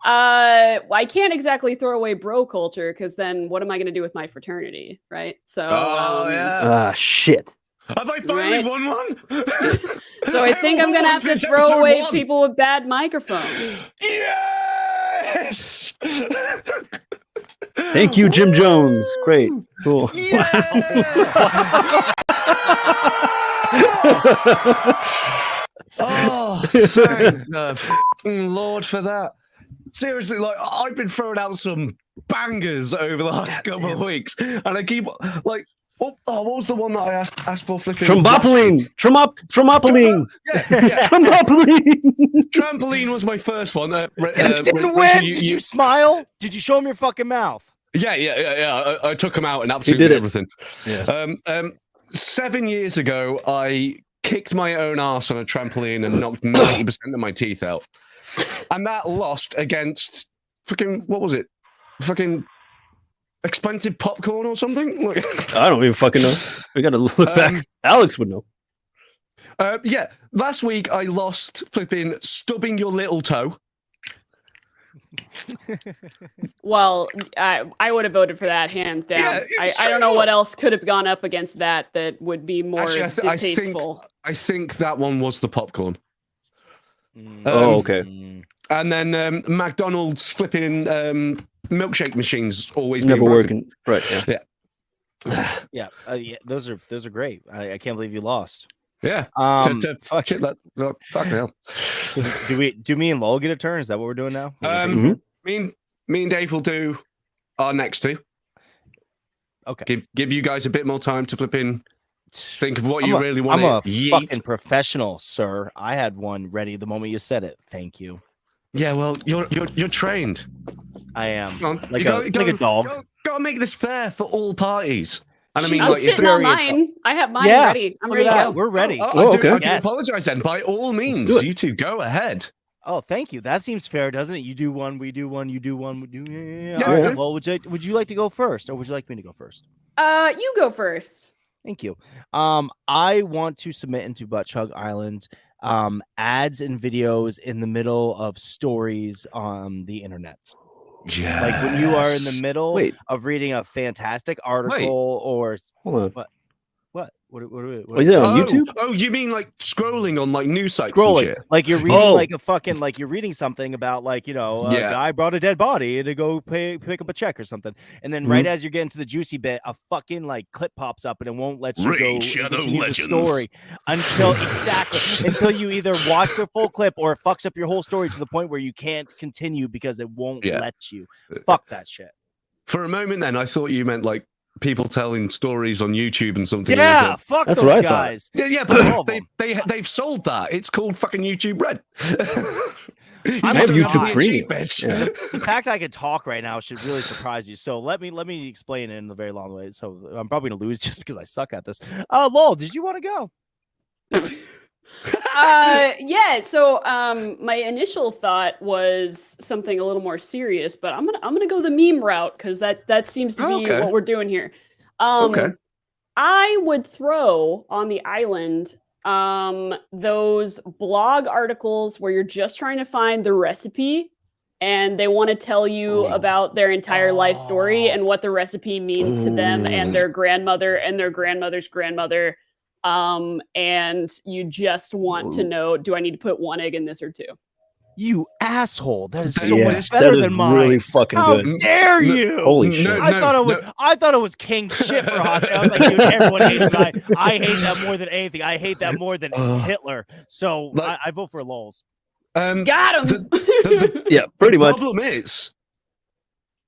I can't exactly throw away bro culture, because then what am I going to do with my fraternity, right? So, shit. Have I finally won one? So I think I'm going to have to throw away people with bad microphones. Yes! Thank you, Jim Jones. Great. Cool. Yeah! Oh, thank the fucking Lord for that. Seriously, like, I've been throwing out some bangers over the last couple of weeks, and I keep, like, what was the one that I asked for? Flipping Trampoline. Trampoline. Yeah. Trampoline. Trampoline was my first one. Didn't win. Did you smile? Did you show him your fucking mouth? Yeah. I took him out and absolutely did everything. Yeah. 7 years ago, I kicked my own ass on a trampoline and knocked 90% of my teeth out, and that lost against fucking what was it? Fucking expensive popcorn or something? Like, I don't even fucking know. We gotta look back. Alex would know. Yeah, last week I lost flipping stubbing your little toe. Well, I would have voted for that hands down. Yeah, I don't know what else could have gone up against that would be more Actually, distasteful. I think that one was the popcorn. Okay. And then McDonald's flipping milkshake machines always Never being broken. working. Right. Yeah, those are great. I can't believe you lost. Yeah. Fuck. Shit, fucking hell. So do me and Lowell get a turn? Is that what we're doing now? Me and Dave will do our next two. Okay. Give you guys a bit more time to flip in. Think of what you really want. I'm a fucking professional, sir. I had one ready the moment you said it. Thank you. Yeah, well, you're trained. I am. Come on. Like a dog. Gotta make this fair for all parties. And I mean, I'm like, sitting on mine. I have mine ready. I'm ready to go. We're ready. I do apologize then. By all means, you two go ahead. Oh, thank you. That seems fair, doesn't it? You do one, we do one, you do one, we do. Yeah. All right. Well, would you like to go first, or would you like me to go first? You go first. Thank you. I want to submit into Butt Chug Island ads and videos in the middle of stories on the internet. Yes. Like when you are in the middle of reading a fantastic article or hold on. What is it on YouTube? Oh, you mean like scrolling on like news sites? Scrolling, and shit? like you're reading like a fucking like you're reading something about like a guy brought a dead body to go pick up a check or something, and then right as you're getting to the juicy bit, a fucking like clip pops up and it won't let you go continue the story until you either watch the full clip or it fucks up your whole story to the point where you can't continue because it won't let you. Fuck that shit. For a moment, then I thought you meant like people telling stories on YouTube and something. Yeah, fuck That's those guys. Yeah, but they've sold that. It's called fucking YouTube Red. I have YouTube Premium. The fact I can talk right now should really surprise you. So let me explain it in a very long way. So I'm probably gonna lose just because I suck at this. Lol, did you want to go? Yeah, so my initial thought was something a little more serious, but I'm gonna go the meme route because that seems to be what we're doing here. I would throw on the island those blog articles where you're just trying to find the recipe and they want to tell you about their entire life story and what the recipe means to them and their grandmother and their grandmother's grandmother. And you just want to know, do I need to put one egg in this or two? You asshole. That is so much better than mine. Really fucking good. How dare you? Holy shit. I thought it was king shit for us. I was like, dude, everyone hates it. I hate that more than anything. I hate that more than Hitler. So I vote for Lols. Got him. Yeah, pretty much. The problem is,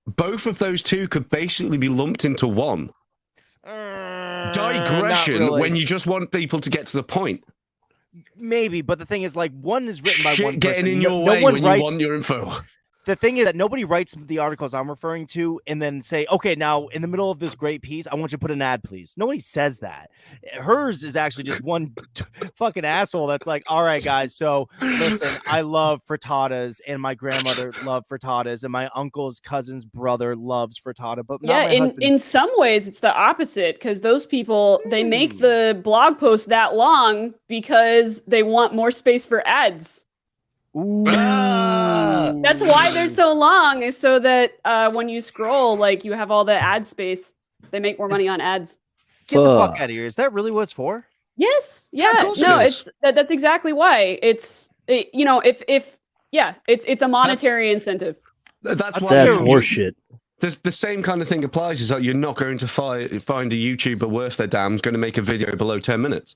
both of those two could basically be lumped into one. Digression when you just want people to get to the point. Maybe, but the thing is, like, one is written by one person. Getting in your way when you want your info. The thing is that nobody writes the articles I'm referring to and then say, okay, now in the middle of this great piece, I want you to put an ad, please. Nobody says that. Hers is actually just one fucking asshole that's like, all right, guys, so listen, I love frittatas and my grandmother loved frittatas and my uncle's cousin's brother loves frittata. But in some ways, it's the opposite because those people, they make the blog post that long because they want more space for ads. Ooh. That's why they're so long, is so that when you scroll, like you have all the ad space. They make more money on ads. Get the fuck out of here. Is that really what it's for? Yes. Yeah. No, that's exactly why. It's a monetary incentive. That's why that's horseshit. The same kind of thing applies. Is that you're not going to find a YouTuber worth their damn's going to make a video below 10 minutes.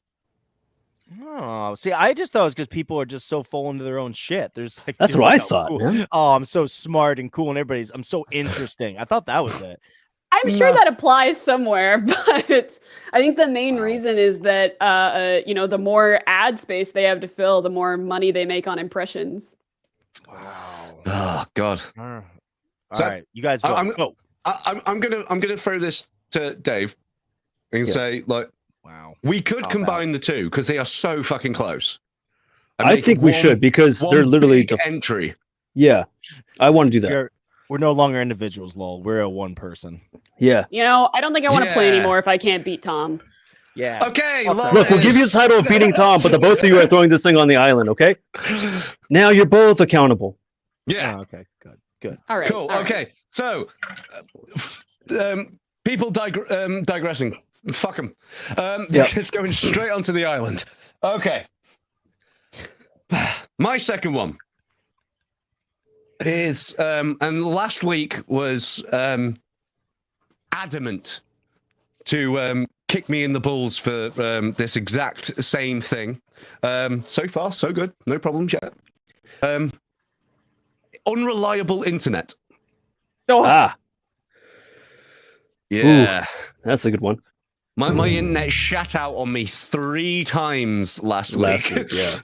Oh, see, I just thought it was because people are just so full into their own shit. There's like that's what I thought. Cool. Oh, I'm so smart and cool, and I'm so interesting. I thought that was it. I'm sure that applies somewhere, but I think the main reason is that the more ad space they have to fill, the more money they make on impressions. Wow. Oh God. All right, you guys. I'm gonna throw this to Dave and say like. Wow. We could combine the two because they are so fucking close. I think we should because they're literally the entry. Yeah, I want to do that. We're no longer individuals, lol. We're a one person. Yeah. You know, I don't think I want to play Yeah. anymore if I can't beat Tom. Yeah. Okay, Fuck that. Look, we'll give you the title of beating Tom, but the both of you are throwing this thing on the island, okay? Now you're both accountable. Yeah. Oh, okay. Good. All right. Cool. all right. Okay. So, people digressing. Fuck them. Yep. It's going straight onto the island. Okay. My second one is, and last week was adamant to kick me in the balls for this exact same thing. So far, so good. No problems yet. Unreliable internet. Ah, Yeah. that's a good one. My internet shat out on me 3 times last Last week. week, yeah.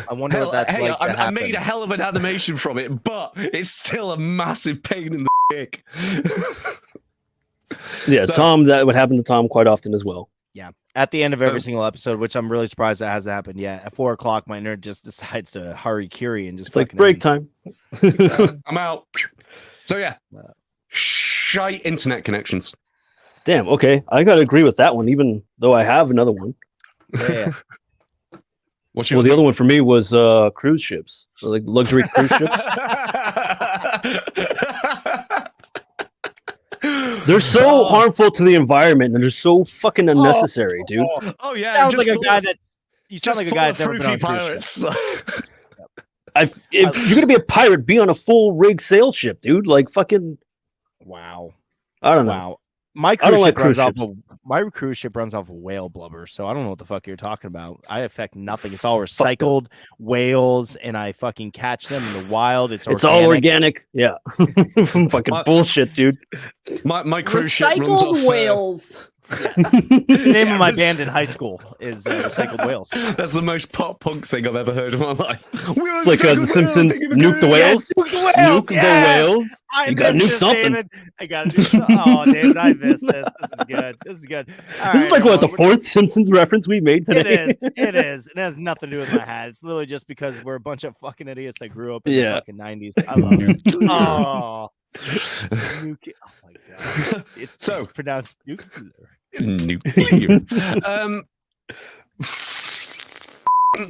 I wonder what that's like. to I made a happen. hell of an animation from it, but it's still a massive pain in the dick. Yeah, So- Tom, that would happen to Tom quite often as well. At the end of every Um, single episode, which I'm really surprised that hasn't happened yet. At 4 o'clock, my internet just decides to hurry Curie and just It's like fucking break end. time. I'm out. So yeah, shite internet connections. Damn, okay. I gotta agree with that one, even though I have another one. Yeah. What's Well, the other one for me was cruise ships. So, like luxury cruise ships. They're so harmful to the environment and they're so fucking unnecessary, dude. Oh yeah, Sounds just like a full guy of- that's. You sound just like a full guy of that's never been on fruity a cruise ship. pirates. If you're gonna be a pirate, be on a full rig sail ship, dude. Like fucking, Wow. I don't know. Wow. My I cruise don't ship like runs cruise off ships. of my cruise ship runs off of whale blubber, so I don't know what the fuck you're talking about. I affect nothing. It's all recycled whales, and I fucking catch them in the wild. It's All organic. Yeah. Fucking My- bullshit, dude. My cruise ship runs off. Recycled whales. It's the name Yeah, of my this- band in high school is recycled whales. That's the most pop punk thing I've ever heard in my life. Like The Simpsons nuke the whales. Yes, nuke the whales. Nuke the yes! whales. I You gotta missed nuke this, something. David. I gotta do something. Oh, David, I missed this. This is good. This is good. All This is right, like what the everyone, fourth Simpsons reference we made It today. is. It is. It has nothing to do with my hat. It's literally just because we're a bunch of fucking idiots that grew up in the Yeah. fucking 90s. I love it. Oh. Nuke- oh my god. So- It's pronounced nuclear. Nuclear.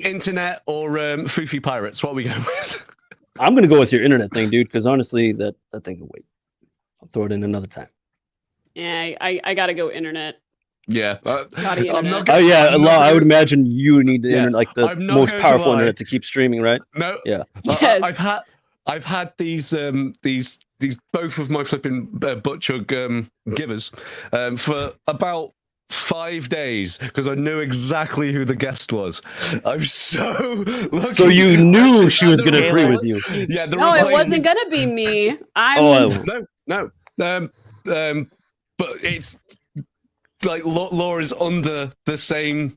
Internet or foofy pirates? What are we going with? I'm gonna go with your internet thing, dude, because honestly, that thing can wait. I'll throw it in another time. Yeah, I gotta go internet. Yeah, Gotta I'm internet. not Oh gonna, yeah, I'm not I would gonna- imagine you need the Yeah, internet, like the I'm not most going to powerful lie. internet to keep streaming, right? No. Yeah. Yes. I've had these both of my flipping butt chug givers for about 5 days because I knew exactly who the guest was. I'm so lucky. So you knew she was the gonna agree Taylor- with you. Yeah, the No, it replacement- wasn't gonna be me. I'm Oh, No. But it's like Laura's under the same.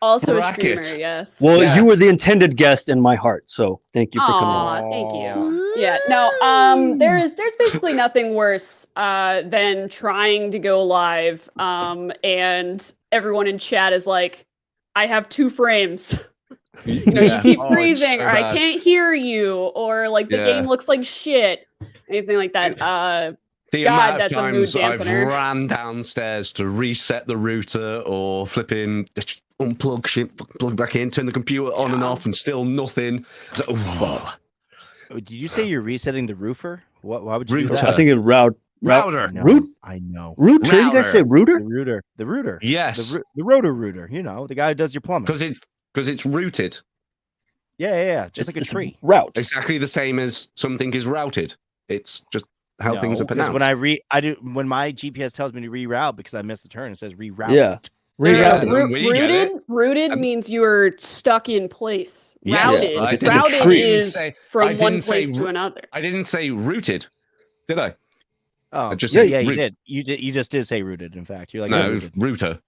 also a bracket. streamer. Yes. well, Yeah. you were the intended guest in my heart, so thank you for coming on. Aw, thank you. Yeah, no, there's basically nothing worse than trying to go live and everyone in chat is like, I have 2 frames. You know, you keep Oh, it's freezing, so or I bad. can't hear you, or like the Yeah. game looks like shit. Anything like that. The God, amount of that's a mood times I've dampener. ran downstairs to reset the router or flipping just unplug shit, plug back in, turn the computer on and Yeah. off, and still nothing. So, Oh, did you say you're resetting the roofer? Why would you do Router. that? I think it router. I know. Root? I know. Router? You guys say The router? rooter. The rooter. Yes, The rotor rooter. You know, the guy who does your plumbing. because it's rooted Yeah. Just like a It's tree. Route. exactly the same as something is routed. It's just how things are because pronounced. when my GPS tells me to reroute because I missed the turn, it says reroute. Yeah. No, no, no, Yeah, Reroute. we get it. Rooted I'm- means you're stuck in place. Yes, Routed, like it's in a routed tree. is I from didn't one say place to another. I didn't say rooted, did I? Oh, I just yeah, said yeah, you root. did. You just did say rooted. In fact, you're like, No, oh, it was rooted. router.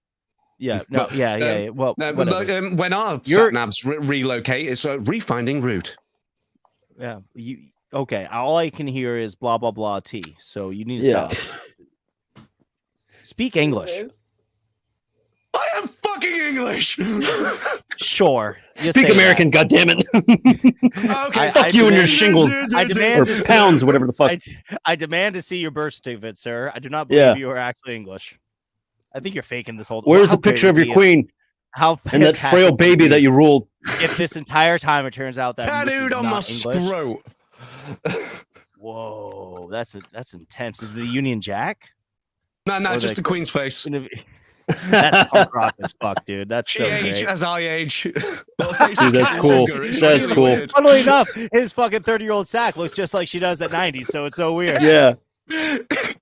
Yeah, no, But, yeah. Well, No, but, whatever. when our You're- sat navs relocate, it's refinding route. Yeah, okay? All I can hear is blah blah blah T. So you need to Yeah. stop. Speak English. I am fucking English. Sure. Just Speak say American, that. goddammit. Okay. Fuck you and your shingles. I Or demand to see, pounds, whatever the fuck. I demand to see your birth certificate, sir. I do not believe Yeah. you are actually English. I think you're faking this whole. Where's how the picture great of would your it be queen How and that frail fantastic would it baby be that you ruled? if this entire time it turns out that this is Tattooed on not my English. throat. Whoa, that's intense. Is it the Union Jack? No, Or just the Queen's face. That's punk rock as fuck, dude. That's She so age great. as I age. But her face is Dude, that's Cat cool. Singer. It's That's really cool. weird. Funnily enough, his fucking 30-year-old sack looks just like she does at 90, so it's so weird. Yeah,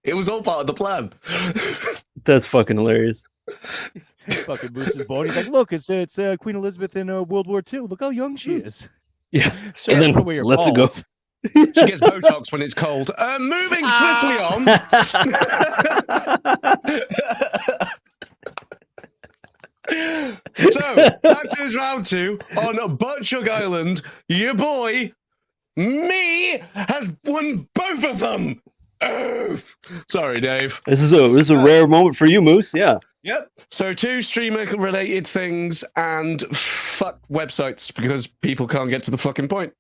It was all part of the plan. that's fucking hilarious. Fucking Moose is born. He's like, look, it's Queen Elizabeth in World War II. Look how young she is. Yeah, Sure, and then put away your let's go. balls. She gets Botox when it's cold. Moving swiftly on. So, back to his round 2 on Butchug Island. Your boy, me, has won both of them. Oh, sorry, Dave. This is a rare moment for you, Moose. Yeah. Yep. So 2 streamer-related things and fuck websites because people can't get to the fucking point.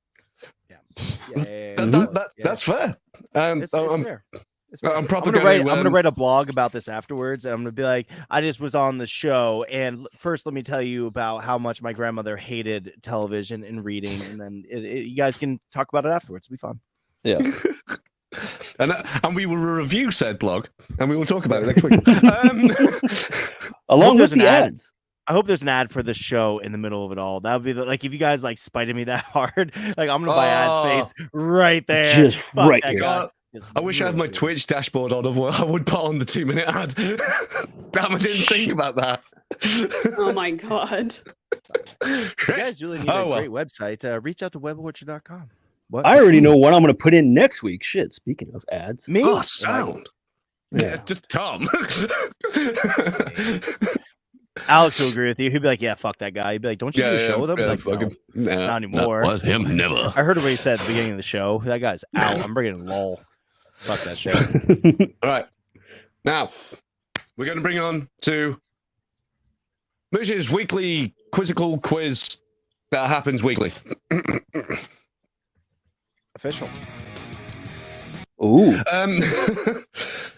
That's fair. It's I'm fair. I'm probably I'm gonna write a blog about this afterwards. And I'm gonna be like, I just was on the show, and first let me tell you about how much my grandmother hated television and reading, and then you guys can talk about it afterwards. It'll be fun. Yeah. and we will review said blog, and we will talk about it next week. Along with there's an the ad. ads. I hope there's an ad for the show in the middle of it all. That would be like if you guys like spited me that hard, like I'm gonna buy ad space right there. Just Fuck right that here. guy. God, I wish I had my Twitch dashboard on. I would put on the 2-minute ad. Damn, I didn't think about that. Oh my god. You guys really need a great website. Reach out to weborchard.com. What? I already know what I'm going to put in next week. Shit, speaking of ads. Me? Oh, sound. Yeah, just Tom. Alex will agree with you. He'd be like, yeah, fuck that guy. He'd be like, don't you do a show with him? Yeah, Like, fuck him. no, Nah, not anymore. Not him, never. I heard what he said at the beginning of the show. That guy's out. I'm bringing in LOL. Fuck that shit. All right. Now, we're going to bring on to Moose's weekly quizzical quiz that happens weekly. Official. Ooh.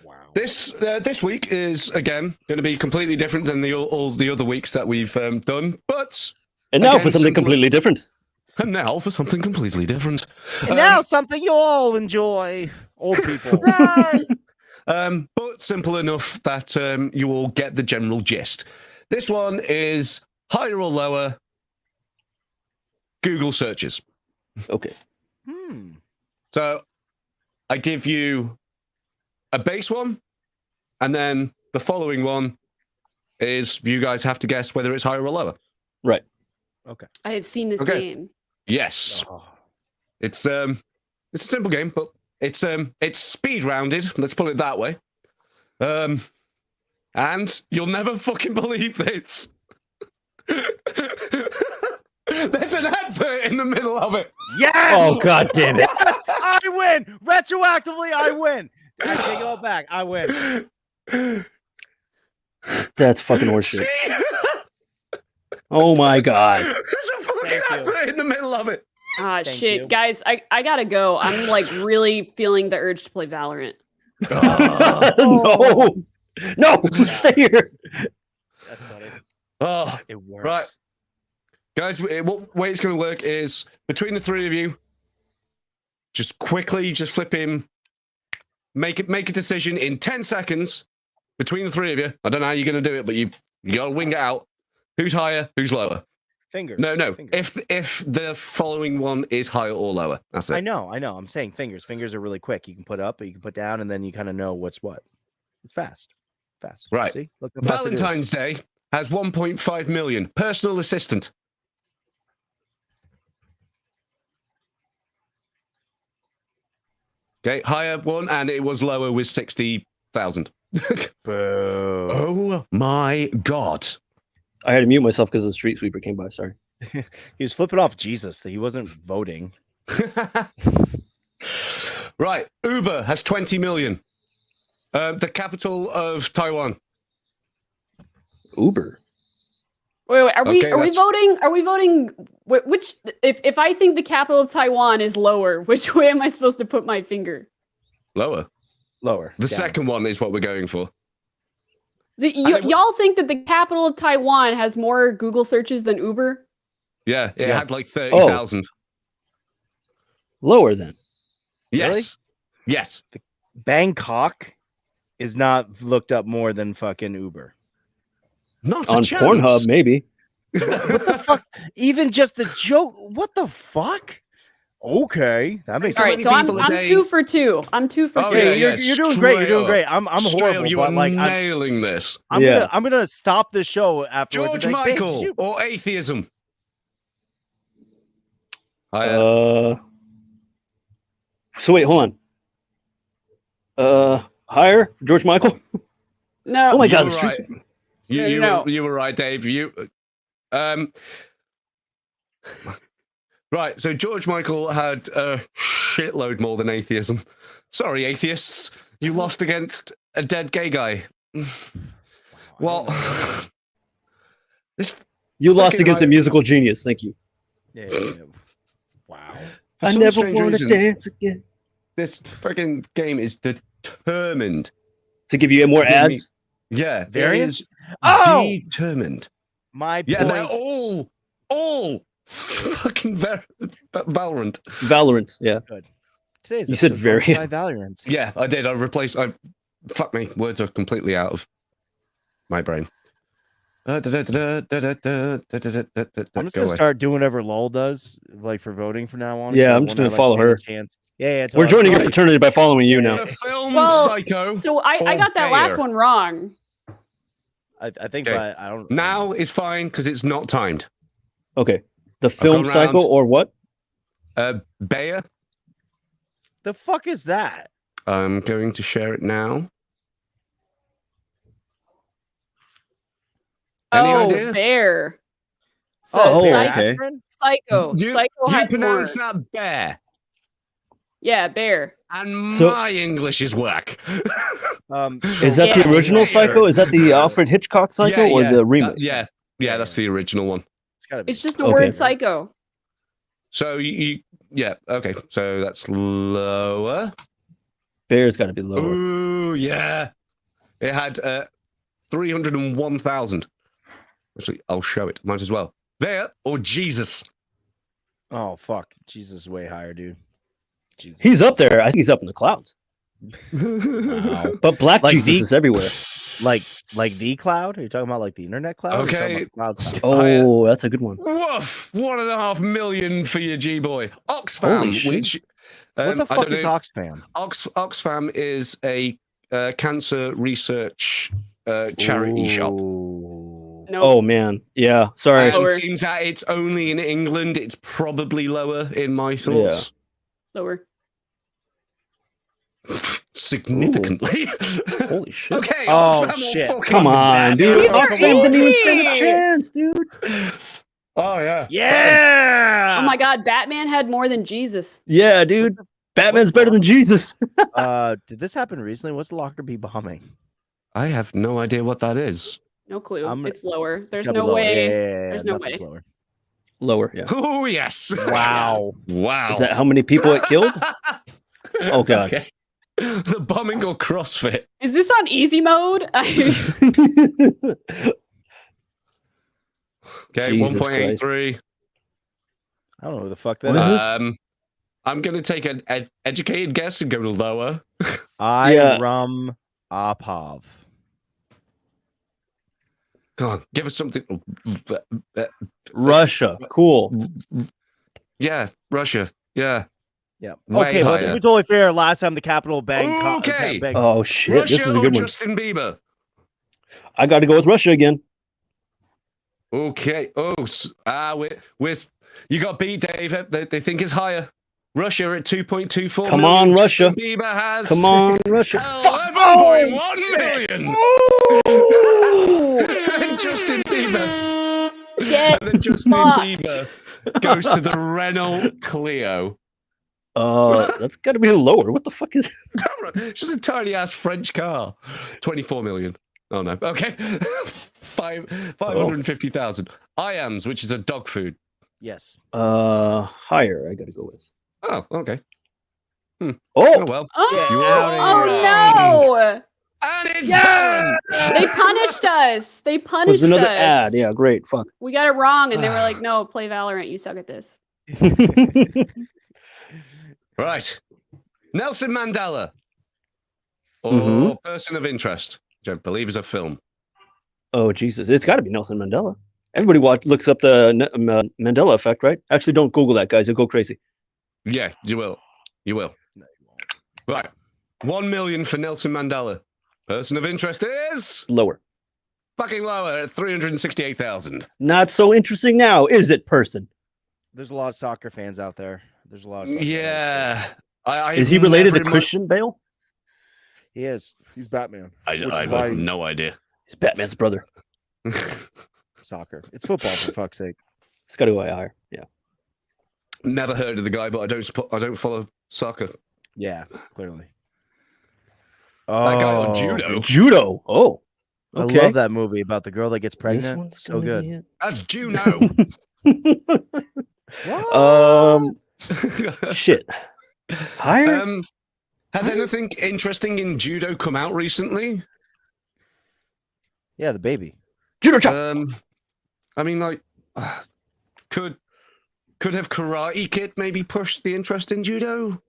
Wow. This week is again going to be completely different than all the other weeks that we've done, but And now again, for something simple- completely different. And now for something completely different. And now something you all enjoy. Old people. But simple enough that you will get the general gist. This one is higher or lower Google searches. Okay. So I give you a base one, and then the following one is you guys have to guess whether it's higher or lower. Right. Okay. I have seen this Okay. game. Yes. Oh. It's a simple game, but it's speed rounded, let's put it that way. And you'll never fucking believe this. There's an advert in the middle of it. Yes! Oh, god damn it. Yes! I win! Retroactively, I win! I take it all back. I win. That's fucking horseshit. See? Oh my god. There's a fucking Thank you. advert in the middle of it. Ah, Thank shit. you. Guys, I gotta go. I'm like really feeling the urge to play Valorant. No. No, stay here. That's funny. Oh, It works. right. Guys, what way it's going to work is between the three of you, just quickly just flip in, make a decision in 10 seconds between the three of you. I don't know how you're going to do it, but you got to wing it out. Who's higher? Who's lower? Fingers. No. Fingers. If the following one is higher or lower, that's it. I know. I'm saying fingers. Fingers are really quick. You can put up, or you can put down, and then you kind of know what's what. It's fast. Right. See? Look how fast it is. Valentine's Day has 1.5 million. Personal assistant. Okay, higher one, and it was lower with 60,000. Boo. Oh my god. I had to mute myself because the street sweeper came by. Sorry. He was flipping off Jesus that he wasn't voting. Right, Uber has 20 million. The capital of Taiwan. Uber. Wait, are we Okay, are we that's- voting? Are we voting? Which if I think the capital of Taiwan is lower, which way am I supposed to put my finger? Lower. Lower. The down. second one is what we're going for. So y'all think that the capital of Taiwan has more Google searches than Uber? Yeah, it Yeah. had like 30,000. Lower then. Yes. Yes. Bangkok is not looked up more than fucking Uber. Not a On chance. Pornhub, maybe. What the fuck? Even just the joke. What the fuck? Okay, that makes All right, sense. so people a I'm day- 2 for 2. I'm 2 for Oh, 2. yeah, Hey, you're doing great. You're doing great. I'm Straight horrible, up, you but are like nailing this. I'm gonna stop the show afterwards. George and be like, "Babe, Michael did you-" or atheism? So wait, hold on. Higher for George Michael. No. Oh my You God, were the right. streets. No. You were right, Dave. Right. So George Michael had a shitload more than atheism. Sorry, atheists, you lost against a dead gay guy. Well, this You lost fucking against a musical genius. Thank you. Yeah. Wow. for I some never strange want reason, to dance again. This fucking game is determined. To give you more Give me- ads. Yeah, Variants? it is Oh! determined. My Yeah, they're point. all fucking Valorant. Valorant. Yeah. Today's You said episode brought to you variant. by Valorant. Yeah, I did. Fuck me. Words are completely out of my brain. I'm just gonna start doing whatever LOL does, like for voting from now on. Yeah, so I'm just when I, gonna follow gain a her. Chance. Yeah. We're joining your right. fraternity by following you now. The film Well, Psycho. So I or got that last Bayer. one wrong. I think, Okay. but I don't. Now is fine because it's not timed. Okay. The film gone cycle round. or what? Bayer. The fuck is that? I'm going to share it now. Any idea? Bear. So Oh, Psycho. okay. Psycho. You Psycho has pronounce more. that bear, Yeah, Bear. and So- my English is whack. Is that Yeah. the original Bayer. Psycho? Is that the Alfred Hitchcock Psycho or the remake? Yeah, that's the original one. It's gotta be. It's just the Okay. word psycho. So yeah, okay. So that's lower. Bear's got to be lower. Ooh, yeah. It had 301,000. Actually, I'll show it. Might as well. There or Jesus. Oh fuck! Jesus is way higher, dude. Jesus. He's up there. I think he's up in the clouds. Wow. But Black Like Jesus the- is everywhere. like the cloud? Are you talking about like the internet cloud? Or are you talking Okay. about the cloud? Oh, that's a good one. Woof! 1.5 million for your G boy. Holy Oxfam, shit. which What the I fuck don't is know. Oxfam? Oxfam is a cancer research charity shop. Ooh. No. Oh man, yeah. Sorry. And Lower. it seems that it's only in England. It's probably lower in my thoughts. Lower. Significantly. Holy shit. Okay. Oh, Oxfam will shit. fucking- Come on, dude. These are Oxfam didn't even stand a easy. chance, dude. Oh yeah. Yeah. Oh my god, Batman had more than Jesus. Yeah, dude. Batman's what's better than Jesus. Did this happen recently? What's the Lockerbie bombing? I have no idea what that is. No clue. I'm- It's lower. It's There's gotta be no lower. way. Yeah, There's no nothing's way. Lower. Lower, yeah. Oh yes. Wow. Wow. Is that how many people it killed? Oh, God. Okay. The bombing or CrossFit? Is this on easy mode? Okay, Jesus 1.83. I don't know who the fuck that What is. is this? I'm gonna take an educated guess and go to lower. Yeah. Rum Apov. Come on, give us something. Russia. Cool. Yeah, Russia. Yeah. Yeah. Way Okay, well, to higher. be totally fair, last time the capital banged. Okay. Oh shit. Russia This is a or good one. Justin Bieber? I got to go with Russia again. Okay. Oh, we're you got beat, Dave. They think it's higher. Russia at 2.24 Come million. on, Justin Russia. Bieber has Come on, Russia. 11.1 million. Ooh, And Justin Bieber. get And then Justin fucked. Bieber goes to the Renault Clio. That's got to be lower. What the fuck is? It's just a tiny ass French car. 24 million. Oh no. Okay. 550,000. Iams, which is a dog food. Yes. Higher. I gotta go with. Oh, okay. Oh, Oh well. No! And it's Darren. They punished us. They was punished another us. ad. Yeah, great. Fuck. We got it wrong, and they were like, "No, play Valorant. You suck at this." Right. Nelson Mandela. Or Mhm. Person of Interest, which I believe is a film. Oh Jesus! It's got to be Nelson Mandela. Everybody looks up the Mandela effect, right? Actually, don't Google that, guys. You'll go crazy. Yeah, you will. You will. No, you won't. Right. 1 million for Nelson Mandela. Person of Interest is Lower. fucking lower at 368,000. Not so interesting now, is it, person? There's a lot of soccer fans out there. There's a lot of soccer fans. Yeah. Is he related to Christian Bale? He is. He's Batman. I have no idea. He's Batman's brother. Soccer. It's football, for fuck's sake. It's got to go higher. Yeah. Never heard of the guy, but I don't follow soccer. Yeah, clearly. That guy on judo. Judo. Oh. Okay. I love that movie about the girl that gets pregnant. So good. That's Juno. Shit. Higher? Has anything interesting in judo come out recently? Yeah, the baby. Judo chop. I mean, like, could have Karate Kid maybe pushed the interest in judo?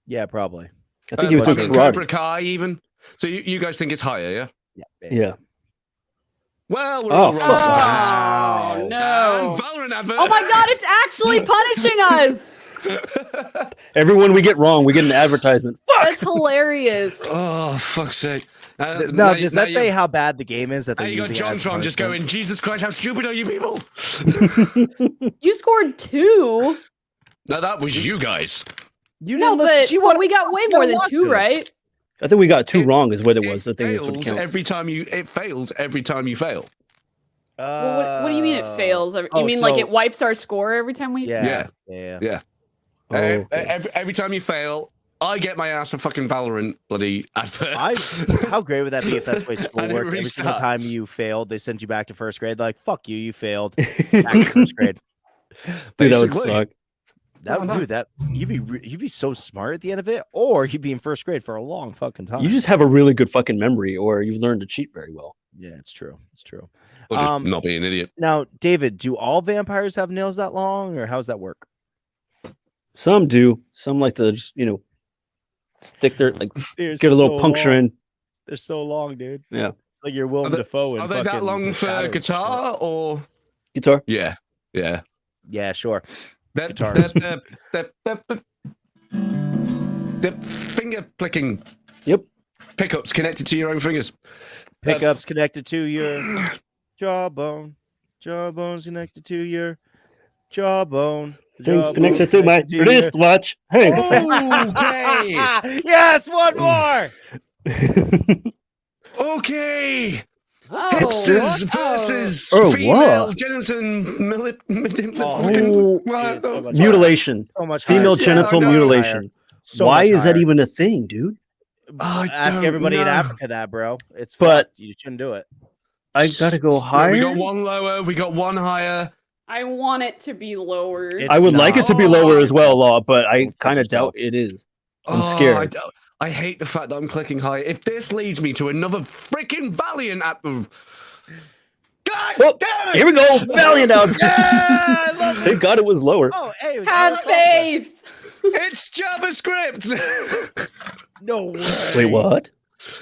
Yeah, probably. I think he was doing Cobra karate. Kai even. So you guys think it's higher, yeah? Yeah. Well, we're all wrong sometimes. Oh no! And Valorant advert. Oh my god! It's actually punishing us. Everyone we get wrong, we get an advertisement. Fuck! That's hilarious. Oh, fuck's sake. No, does that say how bad the game is that they're you got using as JonTron just punishment? going, Jesus Christ, how stupid are you people? You scored 2. No, that was you guys. You No, didn't listen. but we got way more than 2, right? I think we got 2 wrong is what it was. I think It fails every time you fail. Well, what do you mean it fails? You mean like it wipes our score every time we? Yeah. Oh, okay. Every time you fail, I get my ass a fucking Valorant bloody advert. How great would that be if that's the way school And it worked? Every single time restarts. you failed, they sent you back to first grade. Like, fuck you, you failed. Back to first grade. Dude, that would Basically. suck. You'd be so smart at the end of it, or you'd be in first grade for a long fucking time. You just have a really good fucking memory, or you've learned to cheat very well. Yeah, it's true. It's true. Or just not be an idiot. Now, David, do all vampires have nails that long, or how's that work? Some do. Some like to just, stick their get a little puncture in. They're so long, dude. Yeah. It's like you're Willem Dafoe. Are they that long for guitar or Guitar? Yeah. Yeah, sure. Guitar. The finger picking. Yep. Pickups connected to your own fingers. Pickups connected to your jawbone. Jawbone's connected to your jawbone. Things connected to my wristwatch. Hey. Okay. Yes, one more. Okay. Oh, Hipsters oh. versus Oh, female what? genital Mutilation. So much Female higher. genital Yeah, I know. mutilation. So Why much is that higher. even a thing, dude? Ask everybody in Africa that, bro. It's But- fucked. You shouldn't do it. I gotta go higher. We got one lower. We got one higher. I want it to be lower. It's I would like it to be not. lower as well, Law, but I Don't kind of touch yourself. doubt it is. I'm scared. I hate the fact that I'm clicking higher. If this leads me to another freaking Valiant app, God Oh, damn it! here we go. Valiant out. Yeah, I love this. Thank God it was lower. Oh, hey, Have faith. It's JavaScript. No way. Wait, what?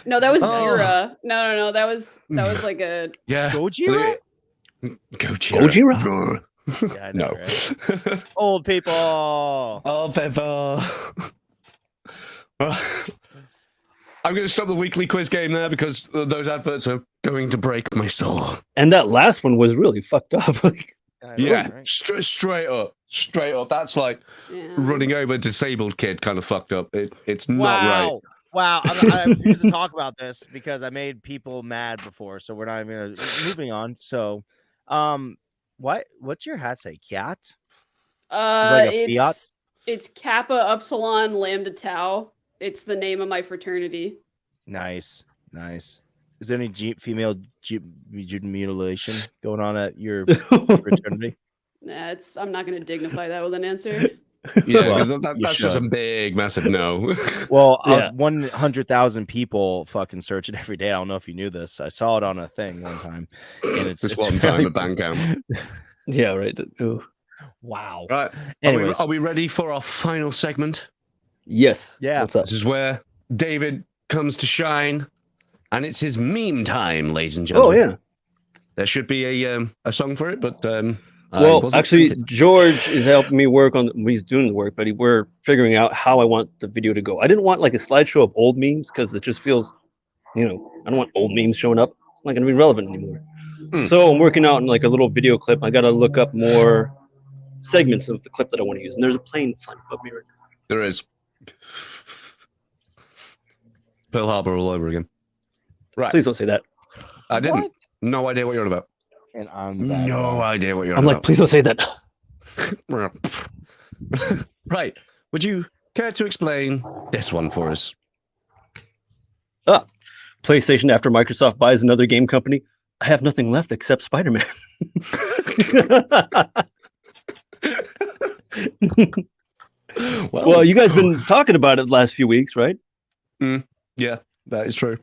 No, that was Oh. Jira. No. That was like a. Yeah. Gojira? Gojira? Yeah, I know, No. right? Old people. Oh, Bevo. I'm going to stop the weekly quiz game there because those adverts are going to break my soul. And that last one was really fucked up. I know, Yeah, right? straight up. That's like Yeah. running over a disabled kid, kind of fucked up. It's not right. Wow. I refuse to talk about this because I made people mad before, so we're not even gonna moving on. So, what's your hat say? Cat? like a Fiat? It's Kappa Upsilon Lambda Tau. It's the name of my fraternity. Nice. Is there any female mutilation going on at your fraternity? Nah, I'm not going to dignify that with an answer. Yeah, Well, that's just a big, massive no. Well, Yeah. 100,000 people fucking search it every day. I don't know if you knew this. I saw it on a thing one time, and it's This one time at Bandcamp. Yeah, right. Ooh. Wow. Right. Anyways, Are we ready for our final segment? Yes. Yeah. What's up? This is where David comes to shine, and it's his meme time, ladies and gentlemen. Oh yeah. There should be a song for it, but Well, actually, George is helping me work on. He's doing the work, but we're figuring out how I want the video to go. I didn't want like a slideshow of old memes because it just feels, I don't want old memes showing up. It's not going to be relevant anymore. So I'm working out in like a little video clip. I got to look up more segments of the clip that I want to use. And there's a plane flying above me right now. There is. Pearl Harbor all over again. Right. Please don't say that. I didn't. What? No idea what you're on about. And I'm the bad No guy. idea what you're I'm on like, about. please don't say that. Right. Would you care to explain this one for us? PlayStation after Microsoft buys another game company. I have nothing left except Spider-Man. Well, you guys been talking about it the last few weeks, right? Yeah, that is true.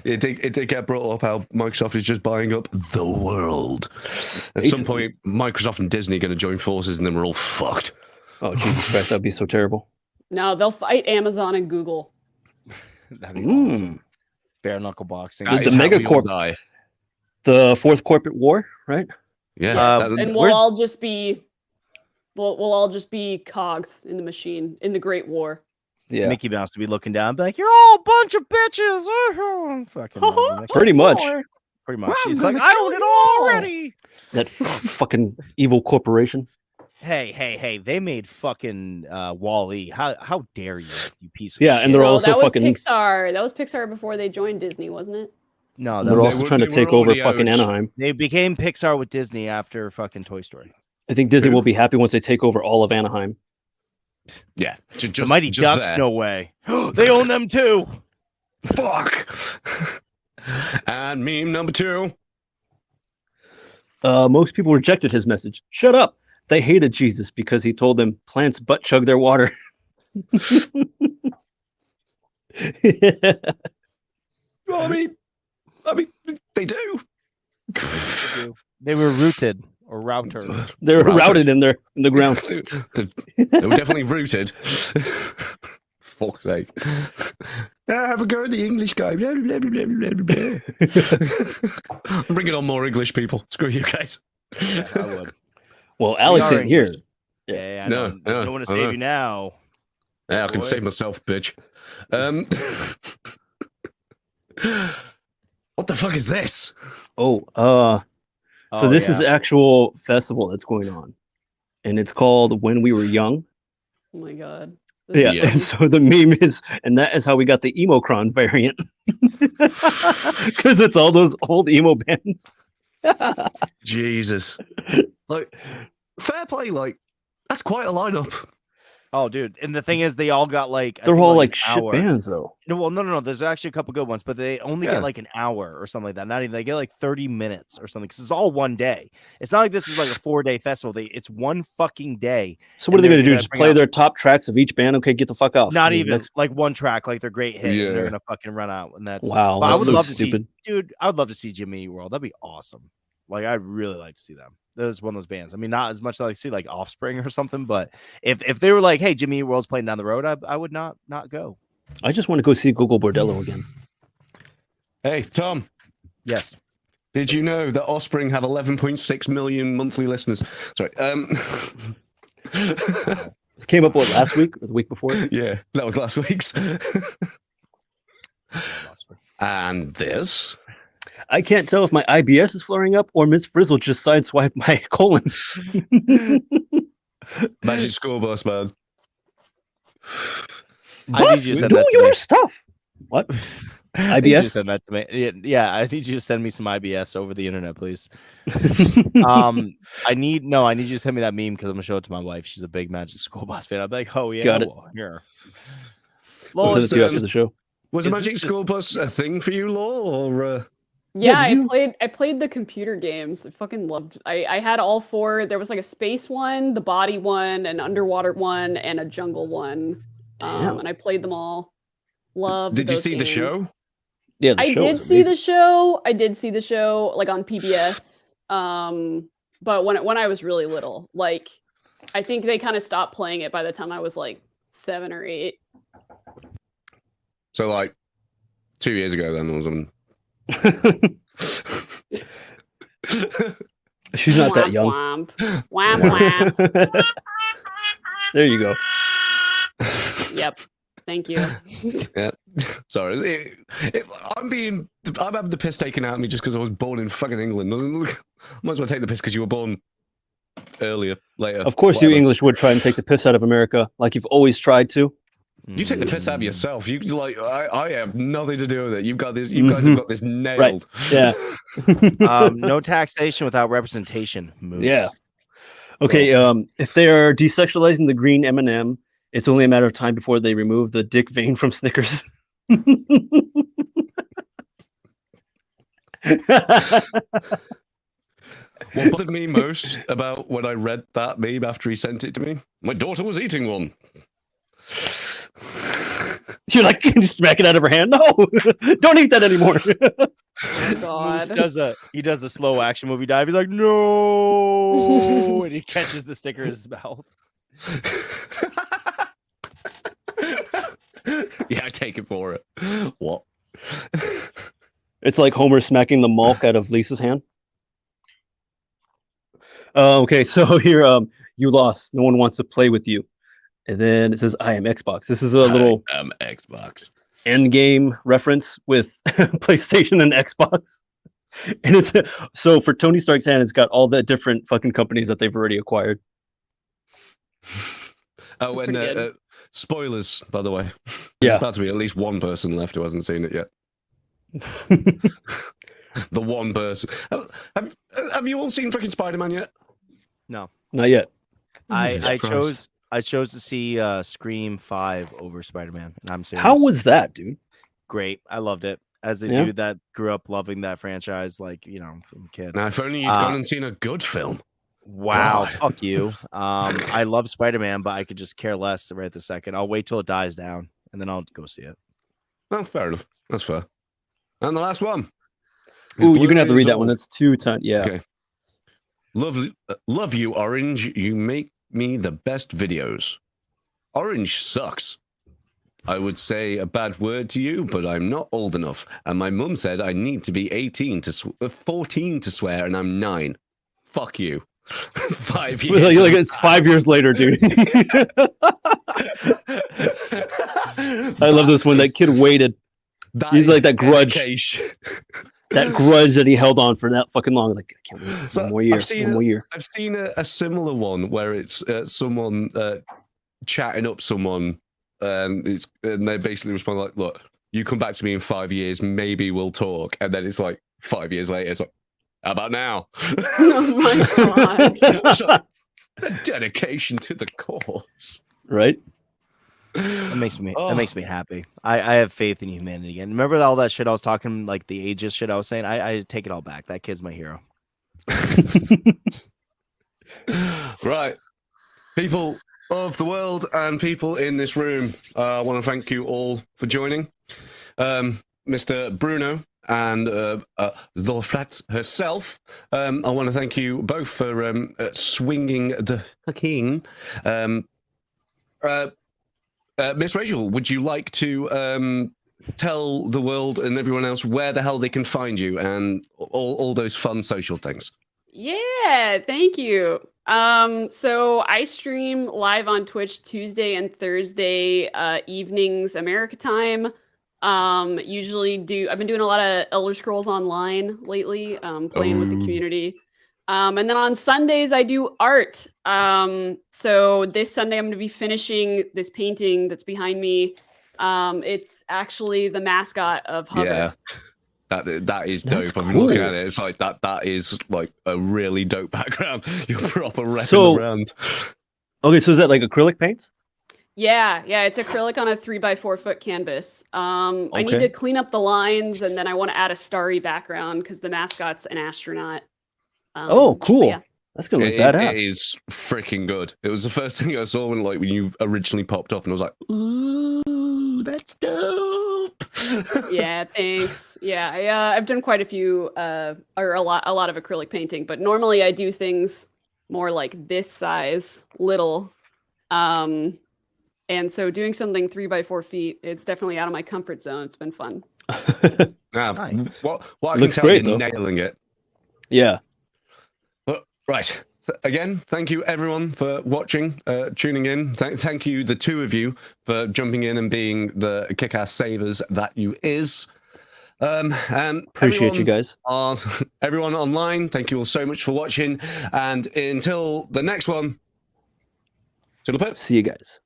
It did get brought up how Microsoft is just buying up the world. At some point, Microsoft and Disney are going to join forces, and then we're all fucked. Oh, Jesus Christ, that'd be so terrible. No, they'll fight Amazon and Google. That'd be awesome. Bare knuckle boxing. That The is how mega we all corp- die. The fourth corporate war, right? Yeah, And we'll where's- all just be we'll all just be cogs in the machine in the Great War. Yeah, Mickey Mouse to be looking down and be like, "You're all a bunch of bitches." Fucking love Mickey. pretty much. Pretty much. I'm She's like, gonna "I kill own it you all." already." That fucking evil corporation. Hey! They made fucking Wall-E. How dare you piece of Yeah, shit? and they're Bro, also that was fucking. Pixar. That was Pixar before they joined Disney, wasn't it? No, They're They also were- trying to they take were over already fucking out. Anaheim. they became Pixar with Disney after fucking Toy Story. I think Disney True. will be happy once they take over all of Anaheim. Yeah. The Just Mighty just Ducks, there. no way. They own them too. Fuck. And meme number 2. Most people rejected his message. Shut up. They hated Jesus because he told them plants butt chug their water. Well, I mean, they do. They were rooted or router. They're Routed. routed in the ground. They were definitely rooted. Fuck's sake. Have a go at the English guy. Blah, blah, blah, blah, blah, blah. Bring it on more English people. Screw you guys. Yeah, I would. Well, Alex are isn't here. English. Yeah, I No, know. There's no, no one to I save know. you now. Yeah, I can Boy. save myself, bitch. What the fuck is this? So this is the actual festival that's going on, and it's called When We Were Young. Oh my god. Yeah, Yeah. and so the meme is, and that is how we got the Emocron variant, because it's all those old emo bands. Jesus. Like, fair play, like, that's quite a lineup. Oh, dude. And the thing is, they all got like I They're think, all like like an shit hour. bands, though. No, well, no. There's actually a couple good ones, but they only Yeah. get like an hour or something like that. Not even they get like 30 minutes or something because it's all one day. It's not like this is like a 4-day festival. It's one fucking day. So what are And they they're gonna do? gonna Just bring play out- their top tracks of each band? Okay, get the fuck off. Not I mean, even that's- like one track, like their great hit. And Yeah. they're gonna fucking run out, and that's Wow, But I that's would so love to stupid. see, dude. I would love to see Jimmy Eat World. That'd be awesome. Like I'd really like to see them. That is one of those bands. I mean, not as much as I like to see like Offspring or something, but if they were like, hey, Jimmy Eat World's playing down the road, I would not go. I just want to go see Gogo Bordello again. Hey, Tom, Yes. did you know that Offspring have 11.6 million monthly listeners? Sorry. It came up last week or the week before. Yeah, that was last week's. And this. I can't tell if my IBS is flaring up or Miss Frizzle just sideswiped my colon. Magic School Bus, man. I Bus, need you to send do that to your me. stuff. What? I need you to IBS? send that to me. Yeah, I need you to send me some IBS over the internet, please. I need you to send me that meme because I'm gonna show it to my wife. She's a big Magic School Bus fan. I'm like, oh yeah, Got it. well, here. I'll Lois send it to you after says, the show. Was a Magic School Bus a thing for you, Law, or? Yeah, I played the computer games. I fucking loved. I had all 4. There was like a space one, the body one, an underwater one, and a jungle one. And I played them all. Loved. Did you those see the games. show? Yeah, I did see the show. I did see the show like on PBS. But when I was really little, like I think they kind of stopped playing it by the time I was like 7 or 8. So like 2 years ago, then or something. She's not that young. Womp, womp. Womp. There you go. Yep. Thank you. Yeah. Sorry. I'm having the piss taken out of me just because I was born in fucking England. Might as well take the piss because you were born later. Of course, you English would try and take the piss out of America, like you've always tried to. You take the piss out of yourself. You like, I have nothing to do with it. You've got this. You guys have got this nailed. Right. Yeah. No taxation without representation. Moose. Yeah. Okay. If they are desexualizing the green M&M, it's only a matter of time before they remove the dick vein from Snickers. What bothered me most about when I read that meme after he sent it to me, my daughter was eating one. You're like, just smack it out of her hand. No, don't eat that anymore. God. He does a slow action movie dive. He's like, no, and he catches the sticker in his mouth. Yeah, I take it for it. What? It's like Homer smacking the milk out of Lisa's hand. Okay, so here, you lost. No one wants to play with you. And then it says, I am Xbox. This is a little Xbox end game reference with PlayStation and Xbox. And it's so for Tony Stark's hand, it's got all the different fucking companies that they've already acquired. Oh, and spoilers, by the way. Yeah. There's about to be at least one person left who hasn't seen it yet. The one person. Have you all seen fucking Spider-Man yet? No, Not yet. I chose to see Scream 5 over Spider-Man, and I'm serious. How was that, dude? Great. I loved it. As a dude that grew up loving that franchise, like, you know, from a kid. Now, if only you'd gone and seen a good film. Wow, God. fuck you. I love Spider-Man, but I could just care less right this second. I'll wait till it dies down, and then I'll go see it. Oh, fair enough. That's fair. And the last one. Ooh, you're gonna have to read that one. That's 2 times. Yeah. Okay. Love you, Orange. You make me the best videos. Orange sucks. I would say a bad word to you, but I'm not old enough. And my mum said I need to be 14 to swear, and I'm 9. Fuck you. 5 years. Like it's 5 years later, dude. I love this one. That kid waited. He's like that grudge. That grudge that he held on for that fucking long. Like, I can't wait. So one more year. I've seen a similar one where it's someone chatting up someone, and they basically respond like, "Look, you come back to me in 5 years, maybe we'll talk." And then it's like 5 years later, it's like, "How about now?" Oh my god! So, the dedication to the cause, right? That makes me happy. I have faith in humanity again. Remember all that shit I was talking, like the ageist shit I was saying? I take it all back. That kid's my hero. Right. People of the world and people in this room, I want to thank you all for joining. Mr. Bruno and Laura Flats herself, I want to thank you both for swinging the king. Miss Rachel, would you like to tell the world and everyone else where the hell they can find you and all those fun social things? Yeah, thank you. So I stream live on Twitch Tuesday and Thursday evenings America time. I've been doing a lot of Elder Scrolls Online lately, playing with the community. And then on Sundays I do art. So this Sunday I'm going to be finishing this painting that's behind me. It's actually the mascot of Hover. Yeah. That is dope. That's I've been cool. looking at it. It's like that is like a really dope background. You're proper wrecking So- around. Okay, so is that like acrylic paints? Yeah, it's acrylic on a 3x4 foot canvas. I need to clean up the lines, and then I want to add a starry background because the mascot's an astronaut. Oh, cool. Yeah. That's gonna look It badass. is freaking good. It was the first thing I saw when you originally popped up, and I was like, "Ooh, that's dope." Yeah, thanks. Yeah, I've done quite a few, or a lot of acrylic painting, but normally I do things more like this size, little. And so doing something 3x4 feet, it's definitely out of my comfort zone. It's been fun. Nice. What I can Looks tell, great, you're though. nailing it. Yeah. Right. Again, thank you everyone for watching, tuning in. Thank you, the two of you, for jumping in and being the kick-ass savers that you is. And Appreciate you guys. Everyone online, thank you all so much for watching. And until the next one, toodle pip. See you guys.